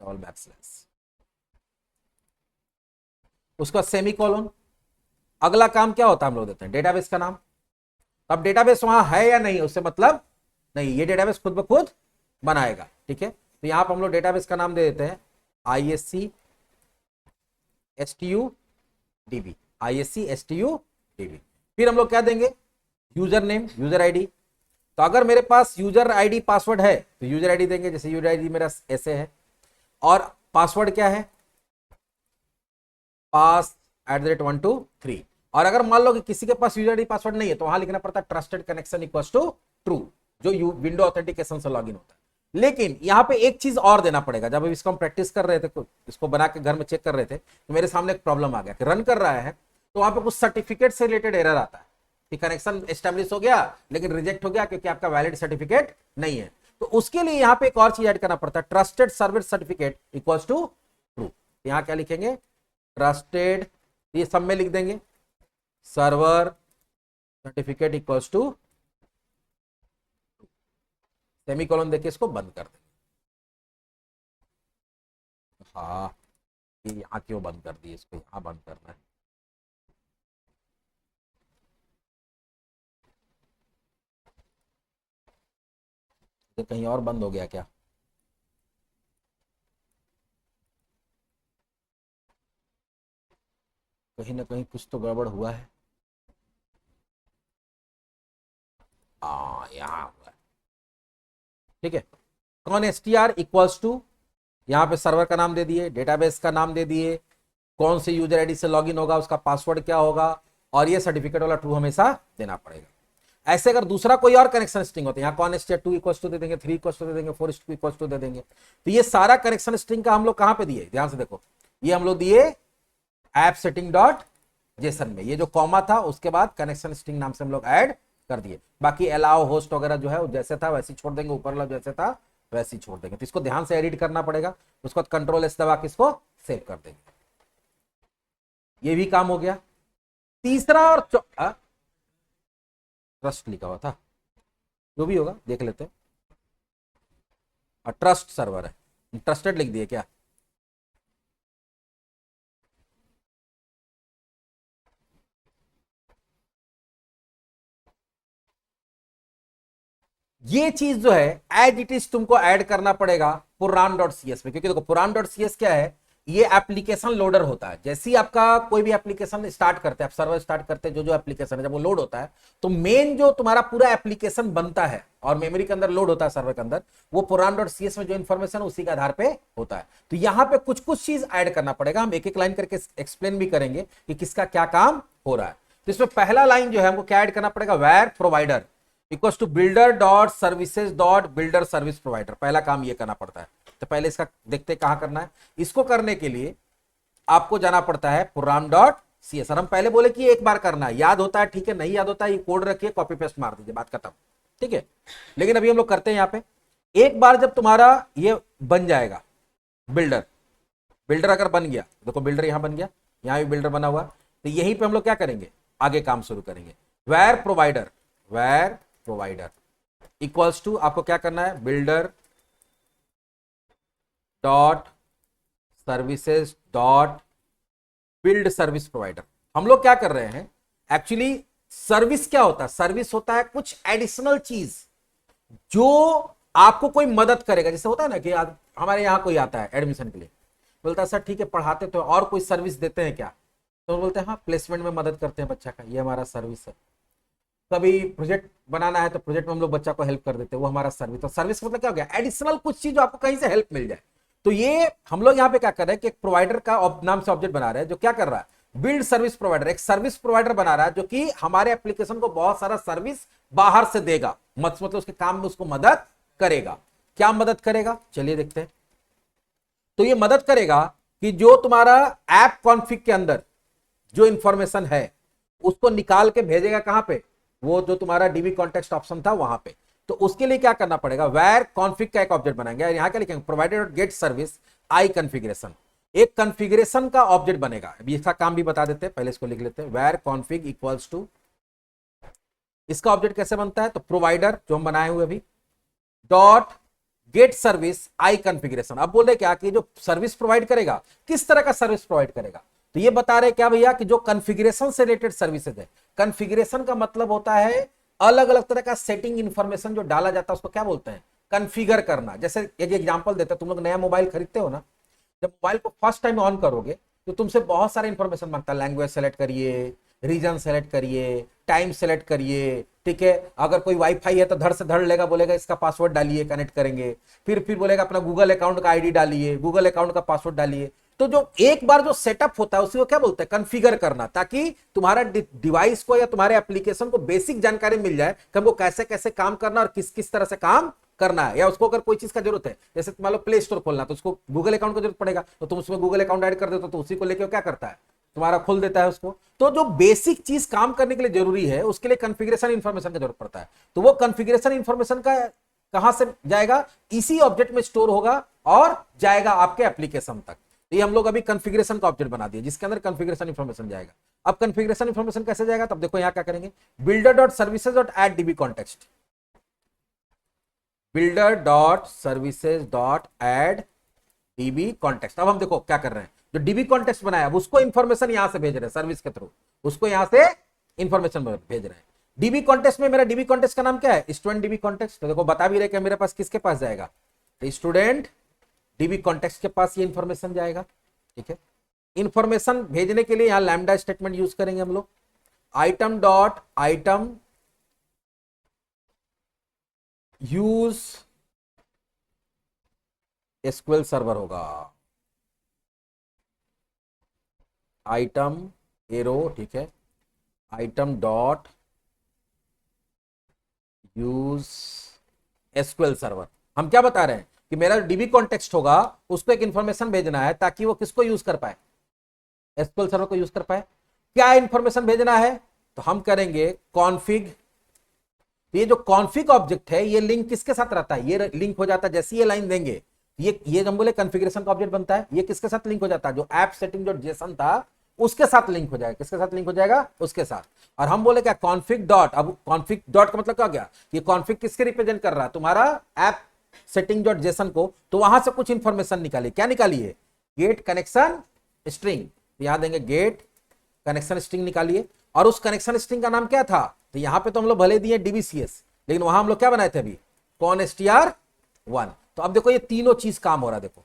डबल बैक स्लैश। उसका सेमी कॉलन। अगला काम क्या होता है, हम लोग देते हैं डेटाबेस का नाम। अब डेटाबेस वहां है या नहीं उससे मतलब नहीं, ये डेटाबेस खुद ब खुद बनाएगा, ठीक है। तो यहां पर हम लोग डेटाबेस का नाम दे देते हैं ISC STU DB, ISC STU DB। फिर हम लोग क्या देंगे, यूजर नेम, यूजर आईडी। तो अगर मेरे पास यूजर आईडी पासवर्ड है तो यूजर आईडी देंगे, जैसे यूजर आईडी मेरा ऐसे है और पासवर्ड क्या है, pass@123। और अगर मान लो कि किसी के पास यूजर आईडी पासवर्ड नहीं है तो वहां लिखना पड़ता है trusted connection equals to true, जो विंडो ऑथेंटिकेशन से लॉगिन होता है। लेकिन यहां पे एक चीज और देना पड़ेगा। जब इसको हम प्रैक्टिस कर रहे थे, इसको बना के घर में चेक कर रहे थे, तो मेरे सामने एक प्रॉब्लम आ गया कि रन कर रहा है तो वहां पे कुछ सर्टिफिकेट से रिलेटेड एरर आता है कि कनेक्शन एस्टेब्लिश हो गया लेकिन रिजेक्ट हो गया क्योंकि आपका वैलिड सर्टिफिकेट नहीं है। तो उसके लिए यहां पे एक और चीज ऐड करना पड़ता है, trusted service certificate equals to true. यहां क्या लिखेंगे, ट्रस्टेड, ये सब में लिख देंगे server certificate equals to, semicolon देके इसको बंद कर देंगे। हाँ, ये यहां क्यों बंद कर दिए, इसको यहां बंद करना है। तो कहीं और बंद हो गया क्या, कहीं ना कहीं कुछ तो गड़बड़ हुआ है। यहाँ हुआ है, ठीक है। कौन STR इक्वल्स टू, यहाँ पे सर्वर का नाम दे दिए, डेटाबेस का नाम दे दिए, कौन से यूजर आईडी से लॉगिन होगा, उसका पासवर्ड क्या होगा, और ये सर्टिफिकेट वाला ट्रू हमेशा देना पड़ेगा। ऐसे अगर दूसरा कोई और कनेक्शन स्ट्रिंग होता है, यहाँ कौन STR2 इक्वल्स टू दे देंगे, 3 इक्वल्स टू दे देंगे, 4 इक्वल्स टू दे देंगे। तो ये सारा कनेक्शन स्ट्रिंग का हम लोग कहां पे दिए, ध्यान से देखो, ये हम लोग दिए ऐप सेटिंग डॉट जेसन में। ये जो कॉमा था उसके बाद कनेक्शन स्ट्रिंग नाम से हम लोग ऐड कर दिए। बाकी अलाउ होस्ट वगैरह जो है जैसे था वैसे छोड़ देंगे, ऊपर वाला जैसे था वैसे ही छोड़ देंगे। तो इसको ध्यान से एडिट करना पड़ेगा, उसको कंट्रोल S दबा के इसको सेव कर देंगे। ये भी काम हो गया। तीसरा और ट्रस्ट लिखा हुआ था, जो भी होगा देख लेते हैं। ट्रस्ट सर्वर है, ट्रस्टेड लिख दिए क्या, ये चीज जो है एज इट इज तुमको ऐड करना पड़ेगा puran.cs में, क्योंकि देखो puran.cs क्या है, ये एप्लीकेशन लोडर होता है। जैसे ही आपका कोई भी एप्लीकेशन स्टार्ट करते हैं, आप सर्वर स्टार्ट करते हैं, जो जो एप्लीकेशन है जब वो लोड होता है तो मेन जो तुम्हारा पूरा एप्लीकेशन बनता है और मेमोरी के अंदर लोड होता है सर्वर के अंदर, वो puran.cs में जो इंफॉर्मेशन उसी के आधार पे होता है। तो यहां पे कुछ कुछ चीज ऐड करना पड़ेगा, हम एक एक लाइन करके एक्सप्लेन भी करेंगे कि किसका क्या काम हो रहा है। तो इसमें पहला लाइन जो है हमको क्या ऐड करना पड़ेगा, where provider equals to builder dot services dot builder service provider. पहला काम ये करना पड़ता है। तो पहले इसका देखते हैं कहां करना है। इसको करने के लिए आपको जाना पड़ता है puran.cs। और हम पहले बोले कि एक बार करना है, याद होता है ठीक है, नहीं याद होता है ये कोड रखिए, कॉपी पेस्ट मार दीजिए, बात खत्म, ठीक है। लेकिन अभी हम लोग करते हैं यहां पे, एक बार जब तुम्हारा ये बन जाएगा बिल्डर, बिल्डर अगर बन गया, देखो बिल्डर यहां बन गया, यहां भी बिल्डर बना हुआ, तो यहीं पे हम लोग क्या करेंगे, आगे काम शुरू करेंगे। वेयर प्रोवाइडर इक्वल्स टू आपको क्या करना है, builder dot services dot build service provider. हम लोग क्या कर रहे हैं, एक्चुअली सर्विस क्या होता है, सर्विस होता है कुछ एडिशनल चीज जो आपको कोई मदद करेगा। जैसे होता है ना कि हमारे यहां कोई आता है एडमिशन के लिए, बोलता है सर ठीक है पढ़ाते तो और कोई सर्विस देते हैं क्या, तो बोलते हैं हाँ प्लेसमेंट में मदद करते हैं बच्चा का, ये हमारा सर्विस है। कभी प्रोजेक्ट बनाना है तो प्रोजेक्ट में हम लोग बच्चा को हेल्प कर देते हैं, वो हमारा सर्विस। तो सर्विस मतलब क्या हो गया, एडिशनल कुछ चीज जो आपको कहीं से हेल्प मिल जाए। तो ये हम लोग यहाँ पे क्या कर रहे हैं कि एक प्रोवाइडर का नाम से ऑब्जेक्ट बना रहे हैं जो क्या कर रहा है, बिल्ड सर्विस प्रोवाइडर, एक सर्विस प्रोवाइडर बना रहा है जो कि हमारे एप्लीकेशन को बहुत सारा सर्विस बाहर से देगा, मतलब उसके काम में उसको मदद करेगा। क्या मदद करेगा, चलिए देखते हैं। तो ये मदद करेगा कि जो तुम्हारा ऐप कॉन्फ़िग के अंदर जो इंफॉर्मेशन है उसको निकाल के भेजेगा कहां पे, वो जो तुम्हारा डीबी कॉन्टेक्स्ट ऑप्शन था वहां पे। तो उसके लिए क्या करना पड़ेगा, वेयर कॉन्फ़िग का एक ऑब्जेक्ट बनाएंगे, यहां क्या लिखेंगे, प्रोवाइडर डॉट गेट सर्विस आई कॉन्फ़िगरेशन, एक कॉन्फ़िगरेशन का ऑब्जेक्ट बनेगा। अभी इसका काम भी बता देते हैं, पहले इसको लिख लेते हैं, वेयर कॉन्फ़िग इक्वल्स टू, इसका ऑब्जेक्ट कैसे बनता है, तो प्रोवाइडर जो हम बनाए हुए अभी डॉट गेट सर्विस आई कॉन्फ़िगरेशन। अब बोले क्या कि जो सर्विस प्रोवाइड करेगा, किस तरह का सर्विस प्रोवाइड करेगा, तो ये बता रहे क्या भैया कि जो कॉन्फ़िगरेशन से रिलेटेड सर्विसेज है। कॉन्फ़िगरेशन का मतलब होता है अलग अलग तरह का सेटिंग इंफॉर्मेशन जो डाला जाता है उसको क्या बोलते हैं, कॉन्फ़िगर करना। जैसे एक एग्जांपल देते हैं, तुम लोग नया मोबाइल खरीदते हो ना, जब मोबाइल को फर्स्ट टाइम ऑन करोगे तो तुमसे बहुत सारे इंफॉर्मेशन मांगता है, लैंग्वेज सेलेक्ट करिए, रीजन सेलेक्ट करिए, टाइम सेलेक्ट करिए, ठीक है। अगर कोई वाईफाई है तो धड़ से धड़ लेगा, बोलेगा इसका पासवर्ड डालिए, कनेक्ट करेंगे। फिर बोलेगा अपना गूगल अकाउंट का आईडी डालिए, गूगल अकाउंट का पासवर्ड डालिए। तो जो एक बार जो सेटअप होता है उसी को क्या बोलते हैं, कॉन्फ़िगर करना, ताकि तुम्हारा डिवाइस को या तुम्हारे एप्लीकेशन को बेसिक जानकारी मिल जाए कि हमको कैसे कैसे काम करना और किस किस तरह से काम करना है। या उसको अगर कोई चीज का जरूरत है, जैसे मान लो प्ले स्टोर खोलना, तो उसको गूगल अकाउंट की जरूरत पड़ेगा, तो तुम उसमें गूगल अकाउंट ऐड कर देते हो, तो उसी को लेकर क्या करता है, तुम्हारा खोल देता है उसको। तो जो बेसिक चीज काम करने के लिए जरूरी है उसके लिए कॉन्फ़िगरेशन इंफॉर्मेशन की जरूरत पड़ता है। तो वो कॉन्फ़िगरेशन इंफॉर्मेशन का कहां से जाएगा, इसी ऑब्जेक्ट में स्टोर होगा और जाएगा आपके एप्लीकेशन तक। तो ये हम लोग अभी कॉन्फ़िगरेशन का ऑब्जेक्ट बना दिया जिसके अंदर कॉन्फ़िगरेशन इंफॉर्मेशन जाएगा। अब कॉन्फ़िगरेशन इंफॉर्मेशन कैसे जाएगा, तब देखो यहां क्या करेंगे, builder dot services dot add dB context, builder dot services dot add dB context. अब हम देखो क्या कर रहे हैं, जो डीबी कॉन्टेक्स्ट बनाया उसको इंफॉर्मेशन यहां से भेज रहे हैं सर्विस के थ्रू, उसको यहां से इंफॉर्मेशन भेज रहे हैं। डीबी कॉन्टेक्स्ट में मेरा डीबी कॉन्टेक्स्ट का नाम क्या है, स्टूडेंट डीबी कॉन्टेक्स्ट। तो देखो बता भी रहे कि मेरे पास किसके पास जाएगा, तो स्टूडेंट डीबी कॉन्टेक्स्ट के पास ये इंफॉर्मेशन जाएगा, ठीक है। इंफॉर्मेशन भेजने के लिए यहां लैम्डा स्टेटमेंट यूज करेंगे हम लोग, item dot item use SQL server होगा, आइटम एरो, ठीक है, item dot use SQL server. हम क्या बता रहे हैं कि मेरा डीबी कॉन्टेक्स्ट होगा, उसको एक इंफॉर्मेशन भेजना है ताकि वो किसको यूज कर पाए, एसक्यूएल सर्वर को यूज कर पाए। क्या इंफॉर्मेशन भेजना है, तो हम करेंगे कॉन्फ़िग। ये जो कॉन्फ़िग ऑब्जेक्ट है ये लिंक किसके साथ रहता है, ये लिंक हो जाता है जैसे ये लाइन देंगे, ये हम बोले कॉन्फ़िगरेशन का ऑब्जेक्ट बनता है, ये किसके साथ लिंक हो जाता है, जो ऐप सेटिंग डॉट जेसन था उसके साथ लिंक हो जाएगा। किसके साथ लिंक हो जाएगा, उसके साथ। और हम बोले क्या, कॉन्फ़िग डॉट, अब कॉन्फ़िग डॉट का मतलब क्या गया, ये कॉन्फ़िग किसके रिप्रेजेंट कर रहा है, तुम्हारा ऐप सेटिंग डॉट जेसन को। तो वहां से कुछ इंफॉर्मेशन निकाली, क्या निकालिए, गेट कनेक्शन स्ट्रिंग, यहां देंगे गेट कनेक्शन स्ट्रिंग निकालिए। और उस कनेक्शन स्ट्रिंग का नाम क्या था, तो यहां पे तो हम लोग भले दिए डीबीसीएस, लेकिन वहां हम लोग क्या बनाए थे अभी, कॉन str1। तो अब देखो ये तीनों चीज काम हो रहा है। देखो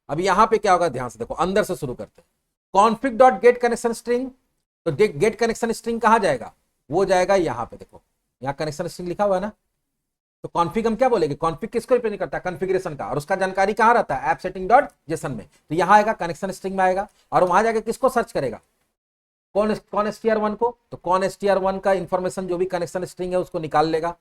अब यहां पे क्या होगा, ध्यान से देखो, अंदर से शुरू करते हैं। Config dot get connection string, तो गेट कनेक्शन स्ट्रिंग कहां जाएगा, वो जाएगा यहां पे। देखो यहां कनेक्शन स्ट्रिंग लिखा हुआ है ना, तो कॉन्फिग हम क्या बोलेंगे, कॉन्फिग किसको रिप्रेजेंट करता है, कॉन्फ़िगरेशन का, और उसका जानकारी कहां रहता है, ऐप सेटिंग डॉट जेसन में। तो यहां आएगा कनेक्शन स्ट्रिंग में आएगा, और वहां जाके किसको सर्च करेगा, कौन str1 को। तो कौन str1 का इंफॉर्मेशन जो भी कनेक्शन स्ट्रिंग है उसको निकाल लेगा,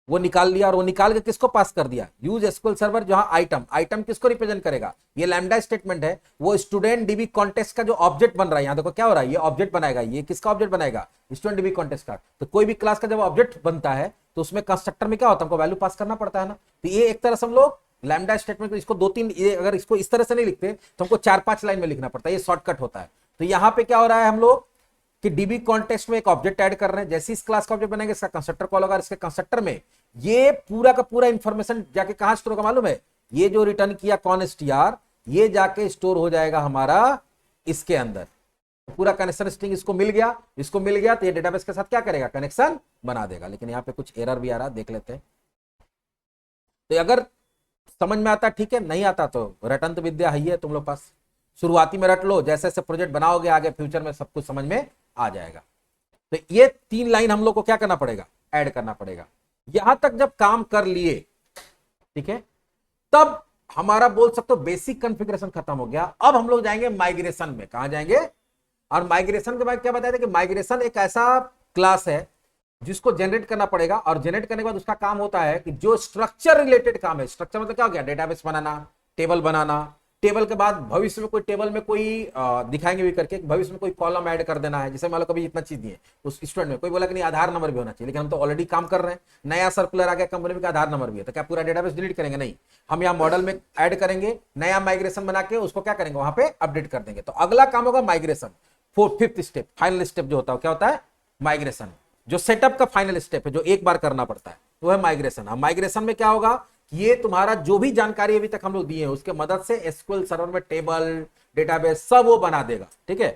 वो निकाल लिया, और वो निकाल के किसको पास कर दिया, यूज एसक्यूएल सर्वर। जहां आइटम, आइटम किसको रिप्रेजेंट करेगा, ये लैम्डा स्टेटमेंट है, वो स्टूडेंट डीबी कॉन्टेस्ट का जो ऑब्जेक्ट बन रहा है, यहां देखो क्या हो रहा है, ये ऑब्जेक्ट बनाएगा। ये किसका ऑब्जेक्ट बनाएगा, स्टूडेंट डीबी कॉन्टेस्ट का। तो कोई भी क्लास का जब ऑब्जेक्ट बनता है तो उसमें कंस्ट्रक्टर में क्या होता है, हमको वैल्यू पास करना पड़ता है ना। तो ये एक तरह से हम लोग लैम्डा स्टेटमेंट को इसको 2-3, अगर इसको इस तरह से नहीं लिखते तो हमको 4-5 लाइन में लिखना पड़ता है, ये शॉर्टकट होता है। तो यहां पे क्या हो रहा है, हम लोग कि डीबी कॉन्टेक्स्ट में एक ऑब्जेक्ट ऐड कर रहे हैं। जैसे इस क्लास का ऑब्जेक्ट बनाएंगे, इसका कंस्ट्रक्टर कॉल होगा, इसके कंस्ट्रक्टर में ये पूरा का पूरा इंफॉर्मेशन जाके कहां स्टोर होगा मालूम है, ये जो रिटर्न किया कॉन str, ये जाके स्टोर हो जाएगा हमारा इसके अंदर। पूरा कनेक्शन स्ट्रिंग इसको मिल गया, इसको मिल गया, तो ये डेटाबेस के साथ क्या करेगा, कनेक्शन बना देगा। लेकिन यहां पे कुछ एरर भी आ रहा है, देख लेते हैं। तो अगर समझ में आता ठीक है, नहीं आता तो रटंत विद्या है तुम लोग पास, शुरुआती में रट लो, जैसे जैसे प्रोजेक्ट बनाओगे आगे फ्यूचर में सब कुछ समझ में आ जाएगा। तो ये 3 लाइन हम लोग को क्या करना पड़ेगा, ऐड करना पड़ेगा। यहां तक जब काम कर लिए, ठीक है, तब हमारा बोल सकते हो बेसिक कॉन्फ़िगरेशन खत्म हो गया। अब हम लोग जाएंगे माइग्रेशन में। कहां जाएंगे, और माइग्रेशन के बाद क्या बताया था कि माइग्रेशन एक ऐसा क्लास है जिसको जनरेट करना पड़ेगा, और जनरेट करने के बाद उसका काम होता है कि जो स्ट्रक्चर रिलेटेड काम है, स्ट्रक्चर मतलब क्या हो गया, डेटाबेस बनाना, टेबल बनाना, टेबल के बाद भविष्य में कोई टेबल में कोई दिखाएंगे भी करके, भविष्य में कोई कॉलम ऐड कर देना है। जैसे मान लो कभी इतना चीज दिए उस स्टूडेंट में, कोई बोला कि नहीं आधार नंबर भी होना चाहिए, लेकिन हम तो ऑलरेडी काम कर रहे हैं, नया सर्कुलर आ गया कंपनी में आधार नंबर भी है, तो क्या पूरा डेटाबेस डिलीट करेंगे, नहीं, हम यहाँ मॉडल में ऐड करेंगे, नया माइग्रेशन बना के उसको क्या करेंगे, वहां पे अपडेट कर देंगे। तो अगला काम होगा migration. 5th step, final step जो होता है क्या होता है, माइग्रेशन। जो सेटअप का फाइनल स्टेप है, जो एक बार करना पड़ता है, वो है माइग्रेशन। अब माइग्रेशन में क्या होगा, ये तुम्हारा जो भी जानकारी अभी तक हम लोग दिए हैं उसके मदद से एसक्यूएल सर्वर में टेबल, डेटाबेस सब वो बना देगा, ठीक है।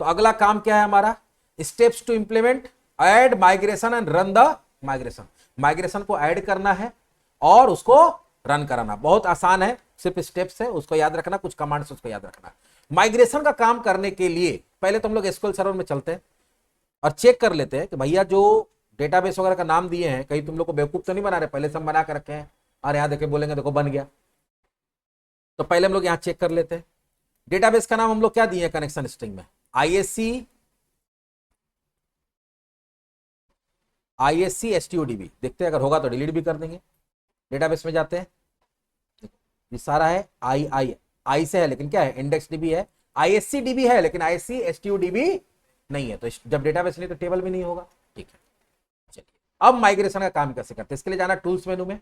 तो अगला काम क्या है हमारा, steps to implement add migration and run the migration. Migration को ऐड करना है और उसको रन कराना, बहुत आसान है, सिर्फ स्टेप्स है, उसको याद रखना, कुछ कमांड्स उसको याद रखना। माइग्रेशन का काम करने के लिए पहले तो हम लोग एसक्यूएल सर्वर में चलते हैं और चेक कर लेते हैं कि भैया जो डेटाबेस वगैरह का नाम दिए हैं कहीं तुम लोग को बेवकूफ तो नहीं बना रहे, पहले से हम बना के रखे हैं और यहां देखे बोलेंगे देखो बन गया। तो पहले हम लोग यहां चेक कर लेते हैं। डेटाबेस का नाम हम लोग क्या दिए हैं कनेक्शन स्ट्रिंग में, ISC STUDB। देखते हैं अगर होगा तो डिलीट भी कर देंगे। डेटाबेस में जाते हैं, ये सारा है आई से है, लेकिन क्या है, इंडेक्स डीबी है, ISC DB है, लेकिन ISC STUDB नहीं है। तो जब डेटाबेस नहीं तो टेबल भी नहीं होगा, ठीक है। चलिए अब माइग्रेशन का काम कैसे करते हैं, इसके लिए जाना टूल्स मेनू में,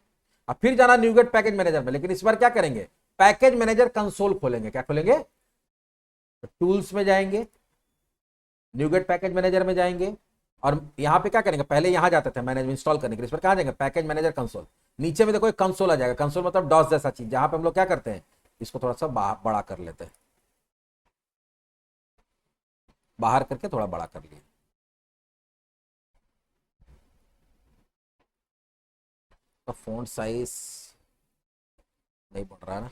अब फिर जाना न्यूगेट पैकेज मैनेजर में। लेकिन इस बार क्या करेंगे, पैकेज मैनेजर कंसोल खोलेंगे। क्या खोलेंगे, तो टूल्स में जाएंगे, न्यूगेट पैकेज मैनेजर में जाएंगे, और यहां पे क्या करेंगे, पहले यहां जाते थे मैनेज इंस्टॉल करने के लिए, इस पर कहां जाएंगे, पैकेज मैनेजर कंसोल। नीचे में देखो एक कंसोल आ जाएगा, कंसोल मतलब डॉस जैसा चीज, जहां पे हम लोग क्या करते हैं, इसको थोड़ा सा बड़ा कर लेते हैं, बाहर करके थोड़ा बड़ा कर लिए। तो फॉन्ट साइज नहीं बढ़ रहा ना,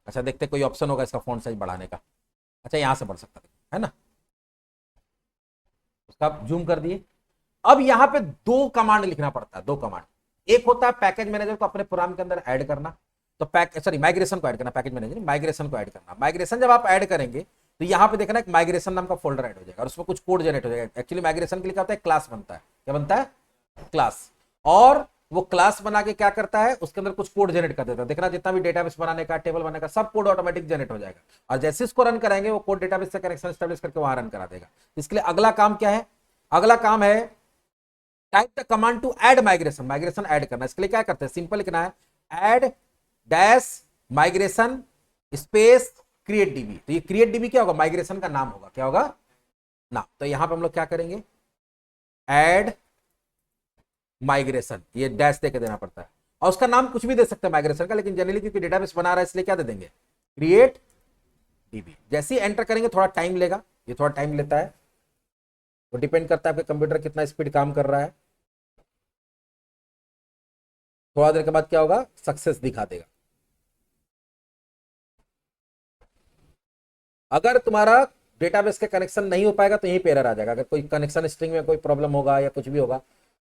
अच्छा देखते कोई ऑप्शन होगा इसका फॉन्ट साइज बढ़ाने का। अच्छा यहां से बढ़ सकता है ना, उसका जूम कर दिए। अब यहां पे 2 कमांड लिखना पड़ता है, 2 कमांड। एक होता है पैकेज मैनेजर को अपने प्रोग्राम के अंदर ऐड करना, तो माइग्रेशन को ऐड करना, पैकेज मैनेजर माइग्रेशन को ऐड करना। माइग्रेशन जब आप ऐड करेंगे तो यहां पे देखना एक माइग्रेशन नाम का फोल्डर ऐड हो जाएगा और उसमें कुछ कोड जनरेट हो जाएगा। एक्चुअली माइग्रेशन के लिए क्या होता है, क्लास बनता है, क्या बनता है, क्लास। और वो क्लास बना के क्या करता है, उसके अंदर कुछ कोड जनरेट कर देता है। देखना जितना भी डेटाबेस बनाने का, टेबल बनाने का, सब कोड ऑटोमेटिक जनरेट हो जाएगा, और जैसे इसको रन कराएंगे वो कोड डेटाबेस से कनेक्शन एस्टैब्लिश करके वहां रन करा देगा। इसके लिए अगला काम क्या है, अगला काम है type the command to add migration. Migration add करना, इसके लिए क्या करते हैं, सिंपल लिखना है add dash migration space create DB. तो ये क्रिएट डीबी क्या होगा, माइग्रेशन का नाम होगा, क्या होगा ना। तो यहां पे हम लोग क्या करेंगे, ऐड माइग्रेशन, ये डैश दे के देना पड़ता है, और उसका नाम कुछ भी दे सकते हैं माइग्रेशन का, लेकिन जनरली क्योंकि डेटाबेस बना रहा है इसलिए क्या दे देंगे, क्रिएट डीबी। जैसे ही एंटर करेंगे थोड़ा टाइम लेगा, ये थोड़ा टाइम लेता है, वो डिपेंड करता है आपके कंप्यूटर कितना स्पीड काम कर रहा है। थोड़ा देर के बाद क्या होगा, सक्सेस दिखा देगा। अगर तुम्हारा डेटाबेस के कनेक्शन नहीं हो पाएगा तो यहीं पे एरर आ जाएगा। अगर कोई कनेक्शन स्ट्रिंग में कोई प्रॉब्लम होगा या कुछ भी होगा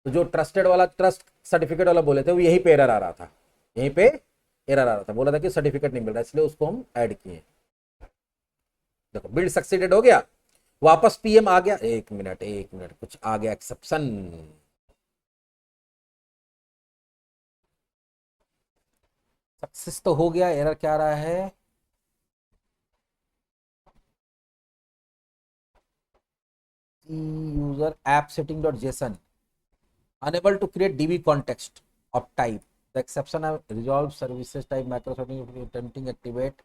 तो जो ट्रस्टेड वाला, ट्रस्ट सर्टिफिकेट वाला बोले थे, वो यहीं पे एरर आ रहा था, यहीं पे एरर आ रहा था, बोला था कि सर्टिफिकेट नहीं मिल रहा, इसलिए उसको हम ऐड किए। देखो बिल्ड सक्सीडेड हो गया, वापस पीएम आ गया। एक मिनट कुछ आ गया एक्सेप्शन। सक्सेस तो हो गया, एरर क्या आ रहा है, user app setting dot JSON unable to create db context of type, the exception have resolved services type microservices attempting activate।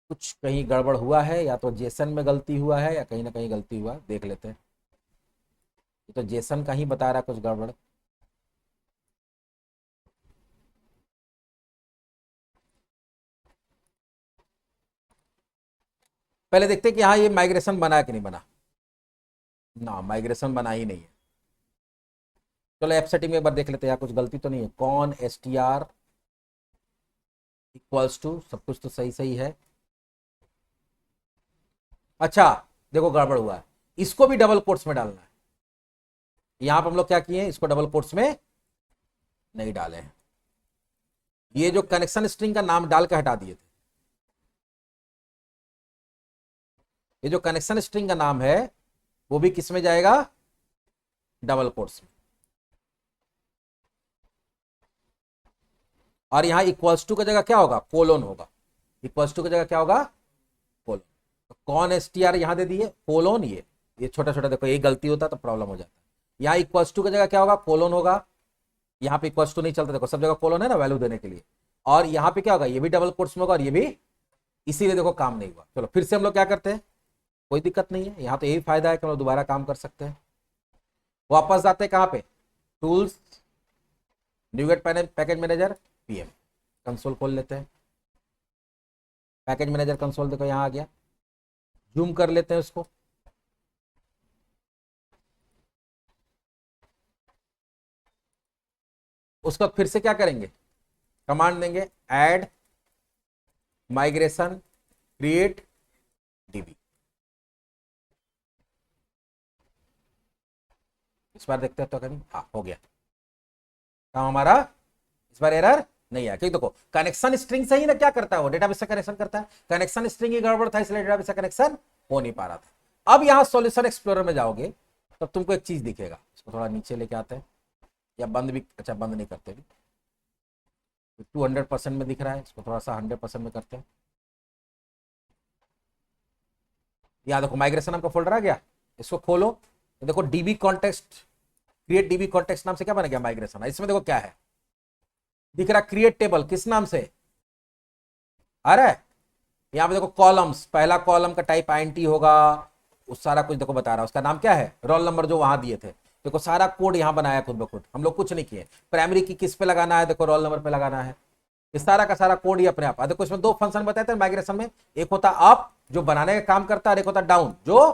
कुछ कहीं गड़बड़ हुआ है, या तो जेसन में गलती हुआ है या कहीं ना कहीं गलती हुआ, देख लेते हैं। ये तो जेसन का ही बता रहा है कुछ गड़बड़। पहले देखते हैं कि हाँ ये माइग्रेशन बना कि नहीं बना। ना, माइग्रेशन बना ही नहीं है। चलो ऐप सेटिंग में एक बार देख लेते हैं, कुछ गलती तो नहीं है। कौन str इक्वल्स टू, सब कुछ तो सही सही है। अच्छा देखो गड़बड़ हुआ है, इसको भी डबल कोट्स में डालना है। यहां पर हम लोग क्या किए, इसको डबल कोट्स में नहीं डाले हैं। ये जो कनेक्शन स्ट्रिंग का नाम डाल के हटा दिए थे, ये जो कनेक्शन स्ट्रिंग का नाम है वो भी किस में जाएगा, डबल कोट्स में। और यहां इक्वल्स टू की जगह क्या होगा, कोलोन होगा। इक्वल्स टू की जगह क्या होगा, कोलोन। तो कौन str यहां दे दिए, कोलोन। ये छोटा छोटा देखो, ये गलती होता तो प्रॉब्लम हो जाता। यहां इक्वल्स टू की जगह क्या होगा, कोलोन होगा। यहां पे इक्वल्स टू नहीं चलता, देखो सब जगह कोलोन है ना वैल्यू देने के लिए। और यहां पे क्या होगा, ये भी डबल कोट्स में होगा और ये भी, इसीलिए देखो काम नहीं हुआ। चलो फिर से हम लोग क्या करते हैं, कोई दिक्कत नहीं है, यहां तो यही फायदा है कि हम लोग दोबारा काम कर सकते हैं। वापस जाते हैं कहां पे, tools, NuGet package manager, PM, console खोल लेते हैं। पैकेज मैनेजर कंसोल देखो यहां आ गया, जूम कर लेते हैं उसको। उसको फिर से क्या करेंगे, कमांड देंगे ऐड माइग्रेशन क्रिएट डीबी। इस बार देखते हैं तो कहीं, हाँ हो गया काम हमारा। इस बार एरर नहीं आया, क्योंकि देखो कनेक्शन स्ट्रिंग से ही ना क्या करता है, वो डेटाबेस से कनेक्शन करता है। कनेक्शन स्ट्रिंग ही गड़बड़ था, इसलिए डेटाबेस से कनेक्शन हो नहीं पा रहा था। अब यहां सॉल्यूशन एक्सप्लोरर में जाओगे तब तुमको एक चीज दिखेगा, इसको थोड़ा नीचे लेके आते हैं, या बंद भी, अच्छा बंद नहीं करते भी, 200% में दिख रहा है, इसको थोड़ा सा 100% में करते हैं। यहाँ देखो माइग्रेशन नाम का फोल्डर आ गया, इसको खोलो तो देखो dB context, create dB context नाम से क्या बन गया, माइग्रेशन। इसमें देखो क्या है दिख रहा, क्रिएट टेबल, किस नाम से आ रहा है, यहाँ पे देखो कॉलम्स, पहला कॉलम का टाइप आईएनटी होगा, उस सारा कुछ देखो बता रहा है, उसका नाम क्या है, रोल नंबर जो वहां दिए थे। देखो सारा कोड यहाँ बनाया खुद ब खुद, हम लोग कुछ नहीं किए। प्राइमरी की किस पे लगाना है, देखो रोल नंबर पे लगाना है। इस सारा का सारा कोड ही अपने आप। देखो इसमें दो फंक्शन बताए थे माइग्रेशन में, एक होता अप जो बनाने का काम करता है, और एक होता डाउन जो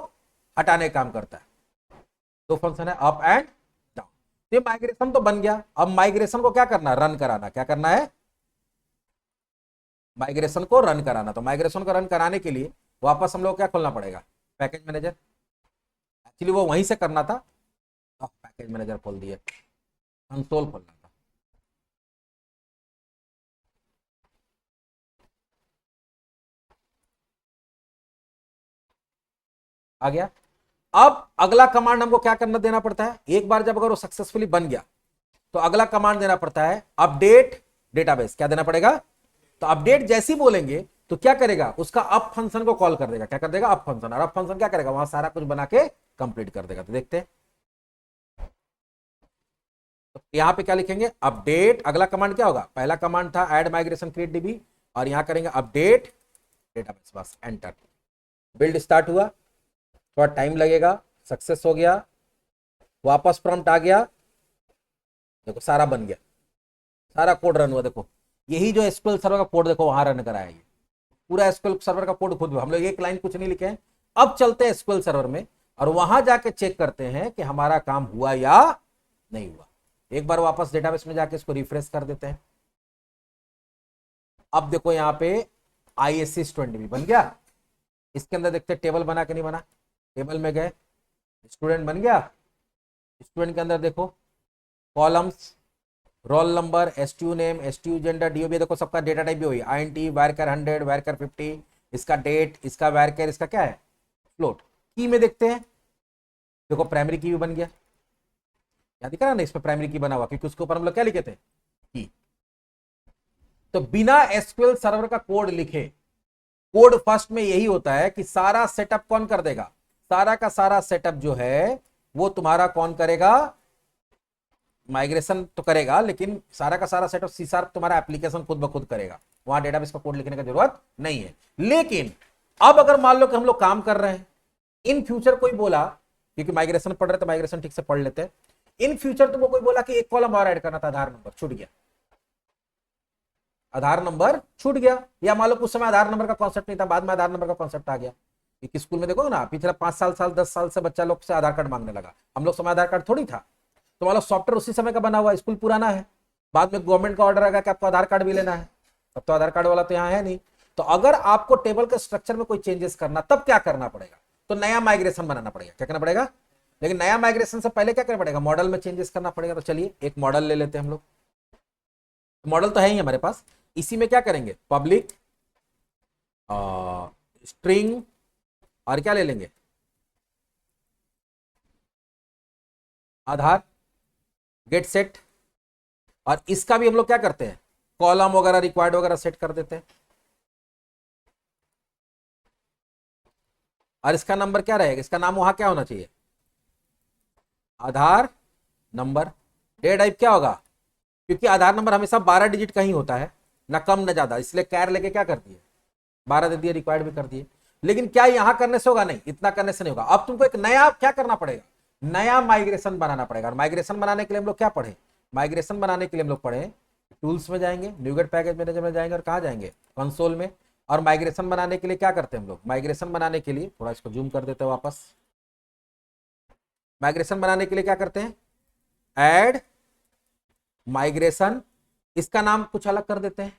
हटाने का काम करता है। दो फंक्शन है अप एंड डाउन। ये माइग्रेशन तो बन गया, अब माइग्रेशन को क्या करना, रन कराना। क्या करना है, माइग्रेशन को रन कराना। तो माइग्रेशन को रन कराने के लिए वापस हम लोग क्या खोलना पड़ेगा, पैकेज मैनेजर। एक्चुअली वो वहीं से करना था, पैकेज मैनेजर खोल दिए, कंसोल खोलना था। आ गया। अब अगला कमांड हमको क्या करना देना पड़ता है, एक बार जब अगर वो सक्सेसफुली बन गया तो अगला कमांड देना पड़ता है अपडेट डेटाबेस। क्या देना पड़ेगा, तो अपडेट जैसी बोलेंगे तो क्या करेगा, उसका अप फंक्शन को कॉल कर देगा। क्या कर देगा, अप फंक्शन। और अप फंक्शन क्या करेगा, वहां सारा कुछ बना के कंप्लीट कर देगा। तो देखते हैं तो यहां पे क्या लिखेंगे, अपडेट। अगला कमांड क्या होगा, पहला कमांड था ऐड माइग्रेशन क्रिएट डीबी, और यहां करेंगे अपडेट डेटाबेस, बस एंटर। बिल्ड स्टार्ट हुआ, थोड़ा टाइम लगेगा, सक्सेस हो गया, वापस प्रॉम्प्ट आ गया, देखो सारा बन गया, सारा कोड रन हुआ। देखो यही जो एसक्यूएल सर्वर का कोड देखो वहां रन कराया, ये पूरा एसक्यूएल सर्वर का कोड खुद हम लोग एक लाइन कुछ नहीं लिखे हैं, अब चलते हैं एसक्यूएल सर्वर में और वहां जाके चेक करते हैं कि हमारा काम हुआ या नहीं हुआ। एक बार वापस डेटाबेस में जाके इसको रिफ्रेश कर देते हैं। अब देखो यहां पे आईएससी स्टूडेंट भी बन गया। इसके अंदर देखते हैं टेबल बना के नहीं बना। टेबल में गए, स्टूडेंट बन गया। स्टूडेंट के अंदर देखो columns, roll number, एसटीयू name, एसटीयू gender, DOB, देखो सबका डेटा टाइप भी हुई, आईएनटी, वायरकर 100, वायरकर 50, इसका डेट, इसका वायरकर, इसका क्या है फ्लोट। की में देखते हैं, देखो प्राइमरी की भी बन गया। याद दिखा ना इसमें प्राइमरी की बना हुआ, क्योंकि उसके ऊपर हम लोग क्या लिखे थे की। तो बिना एसक्यूएल सर्वर का कोड लिखे, कोड फर्स्ट में यही होता है कि सारा सेटअप कौन कर देगा, सारा का सारा सेटअप जो है वो तुम्हारा कौन करेगा, माइग्रेशन तो करेगा, लेकिन सारा का सारा सेटअप सी शार्प तुम्हारा एप्लीकेशन खुद ब खुद करेगा। वहां डेटाबेस का कोड लिखने की जरूरत नहीं है। लेकिन अब अगर मान लो कि हम लोग काम कर रहे हैं, इन फ्यूचर कोई बोला, क्योंकि माइग्रेशन पढ़ रहे तो माइग्रेशन ठीक से पढ़ लेते हैं, इन फ्यूचर तुमको कोई बोला कि एक कॉलम और ऐड करना था, आधार नंबर छूट गया, आधार नंबर छूट गया, या मान लो कुछ समय आधार नंबर का कॉन्सेप्ट नहीं था, बाद में आधार नंबर का कॉन्सेप्ट आ गया। कि स्कूल में देखो ना पिछले 5 साल 10 साल से बच्चा लोग से आधार कार्ड मांगने लगा। हम लोग समय आधार कार्ड थोड़ी था, तो मान लो सॉफ्टवेयर उसी समय का बना हुआ, स्कूल पुराना है, बाद में गवर्नमेंट का ऑर्डर आ गया कि आपको आधार कार्ड भी लेना है, तब तो आधार कार्ड वाला तो यहाँ है नहीं। तो अगर आपको टेबल के स्ट्रक्चर में कोई चेंजेस करना, तब क्या करना पड़ेगा, तो नया माइग्रेशन बनाना पड़ेगा। क्या करना पड़ेगा, लेकिन नया माइग्रेशन से पहले क्या करना पड़ेगा, मॉडल में चेंजेस करना पड़ेगा। तो चलिए एक मॉडल ले लेते हैं हम लोग, मॉडल तो है ही हमारे पास। इसी में क्या करेंगे, पब्लिक स्ट्रिंग और क्या ले लेंगे, आधार, गेट सेट, और इसका भी हम लोग क्या करते हैं, कॉलम वगैरह रिक्वायर्ड वगैरह सेट कर देते हैं। और इसका नंबर क्या रहेगा, इसका नाम वहां क्या होना चाहिए, आधार नंबर। डेटा टाइप क्या होगा, क्योंकि आधार नंबर हमेशा 12 डिजिट का ही होता है, ना कम ना ज्यादा, इसलिए कैर लेके क्या कर दिए 12 दे दिए, रिक्वायर्ड भी कर दिए। लेकिन क्या यहां करने से होगा, नहीं, इतना करने से नहीं होगा। अब तुमको एक नया क्या करना पड़ेगा, नया माइग्रेशन बनाना पड़ेगा। और माइग्रेशन बनाने के लिए हम लोग क्या पढ़े, माइग्रेशन बनाने के लिए हम लोग पढ़े टूल्स में जाएंगे, न्यूगेट पैकेज मैनेजर में जाएंगे, और कहां जाएंगे, कंसोल में। और माइग्रेशन बनाने के लिए क्या करते हैं हम लोग, माइग्रेशन बनाने के लिए थोड़ा इसको जूम कर देते हैं वापस। माइग्रेशन बनाने के लिए क्या करते हैं, ऐड माइग्रेशन, इसका नाम कुछ अलग कर देते हैं,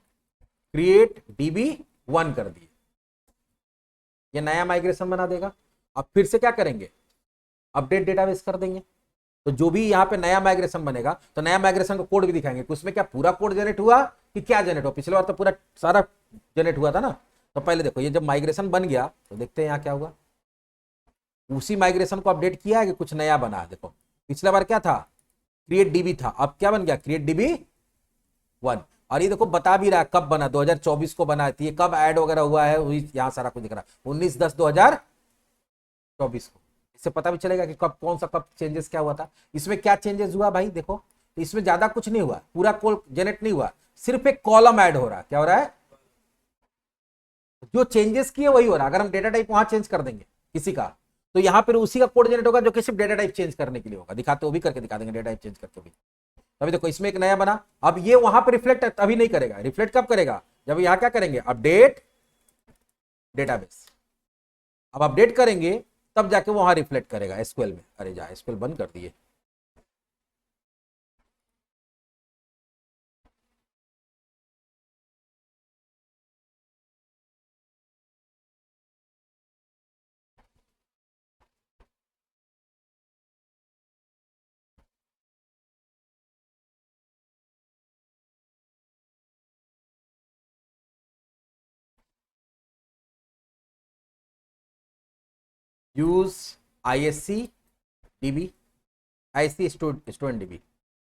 क्रिएट DB1 कर दिए, ये नया माइग्रेशन बना देगा। अब फिर से क्या करेंगे, अपडेट डेटाबेस कर देंगे। तो जो भी यहाँ पे नया माइग्रेशन बनेगा, तो नया माइग्रेशन का कोड भी दिखाएंगे कि उसमें क्या पूरा कोड जनरेट हुआ कि क्या जनरेट हुआ। पिछले बार तो पूरा सारा जनरेट हुआ था ना। तो पहले देखो ये जब माइग्रेशन बन गया तो देखते हैं यहाँ क्या हुआ, उसी माइग्रेशन को अपडेट किया है कि कुछ नया बना। देखो पिछला बार क्या था, क्रिएट DB था, अब क्या बन गया, क्रिएट DB1। और ये देखो बता भी रहा है कब बना, 2024 को बना थी, ये कब ऐड वगैरह हुआ है, यहाँ सारा कुछ दिख रहा है 19/10/2024 को। इससे पता भी चलेगा कि कब कौन सा कब चेंजेस क्या हुआ था। इसमें क्या चेंजेस हुआ भाई, देखो इसमें ज्यादा कुछ नहीं हुआ, पूरा कोड जनरेट नहीं हुआ, सिर्फ एक कॉलम ऐड हो रहा है। क्या हो रहा है, जो चेंजेस किए वही हो रहा है। अगर हम डेटा टाइप वहां चेंज कर देंगे किसी का, तो यहाँ पर उसी का कोड जनरेट होगा जो कि सिर्फ डेटा टाइप चेंज करने के लिए होगा। दिखाते वो भी करके दिखा देंगे, डेटा टाइप चेंज करके भी। अभी देखो इसमें एक नया बना, अब ये वहां पर रिफ्लेक्ट अभी नहीं करेगा, रिफ्लेक्ट कब करेगा, जब यहां क्या करेंगे, अपडेट डेटाबेस। अब अपडेट करेंगे तब जाके वहां रिफ्लेक्ट करेगा एसक्यूएल में। अरे जा एसक्यूएल बंद कर दिए, use ISC DB, ISC student DB।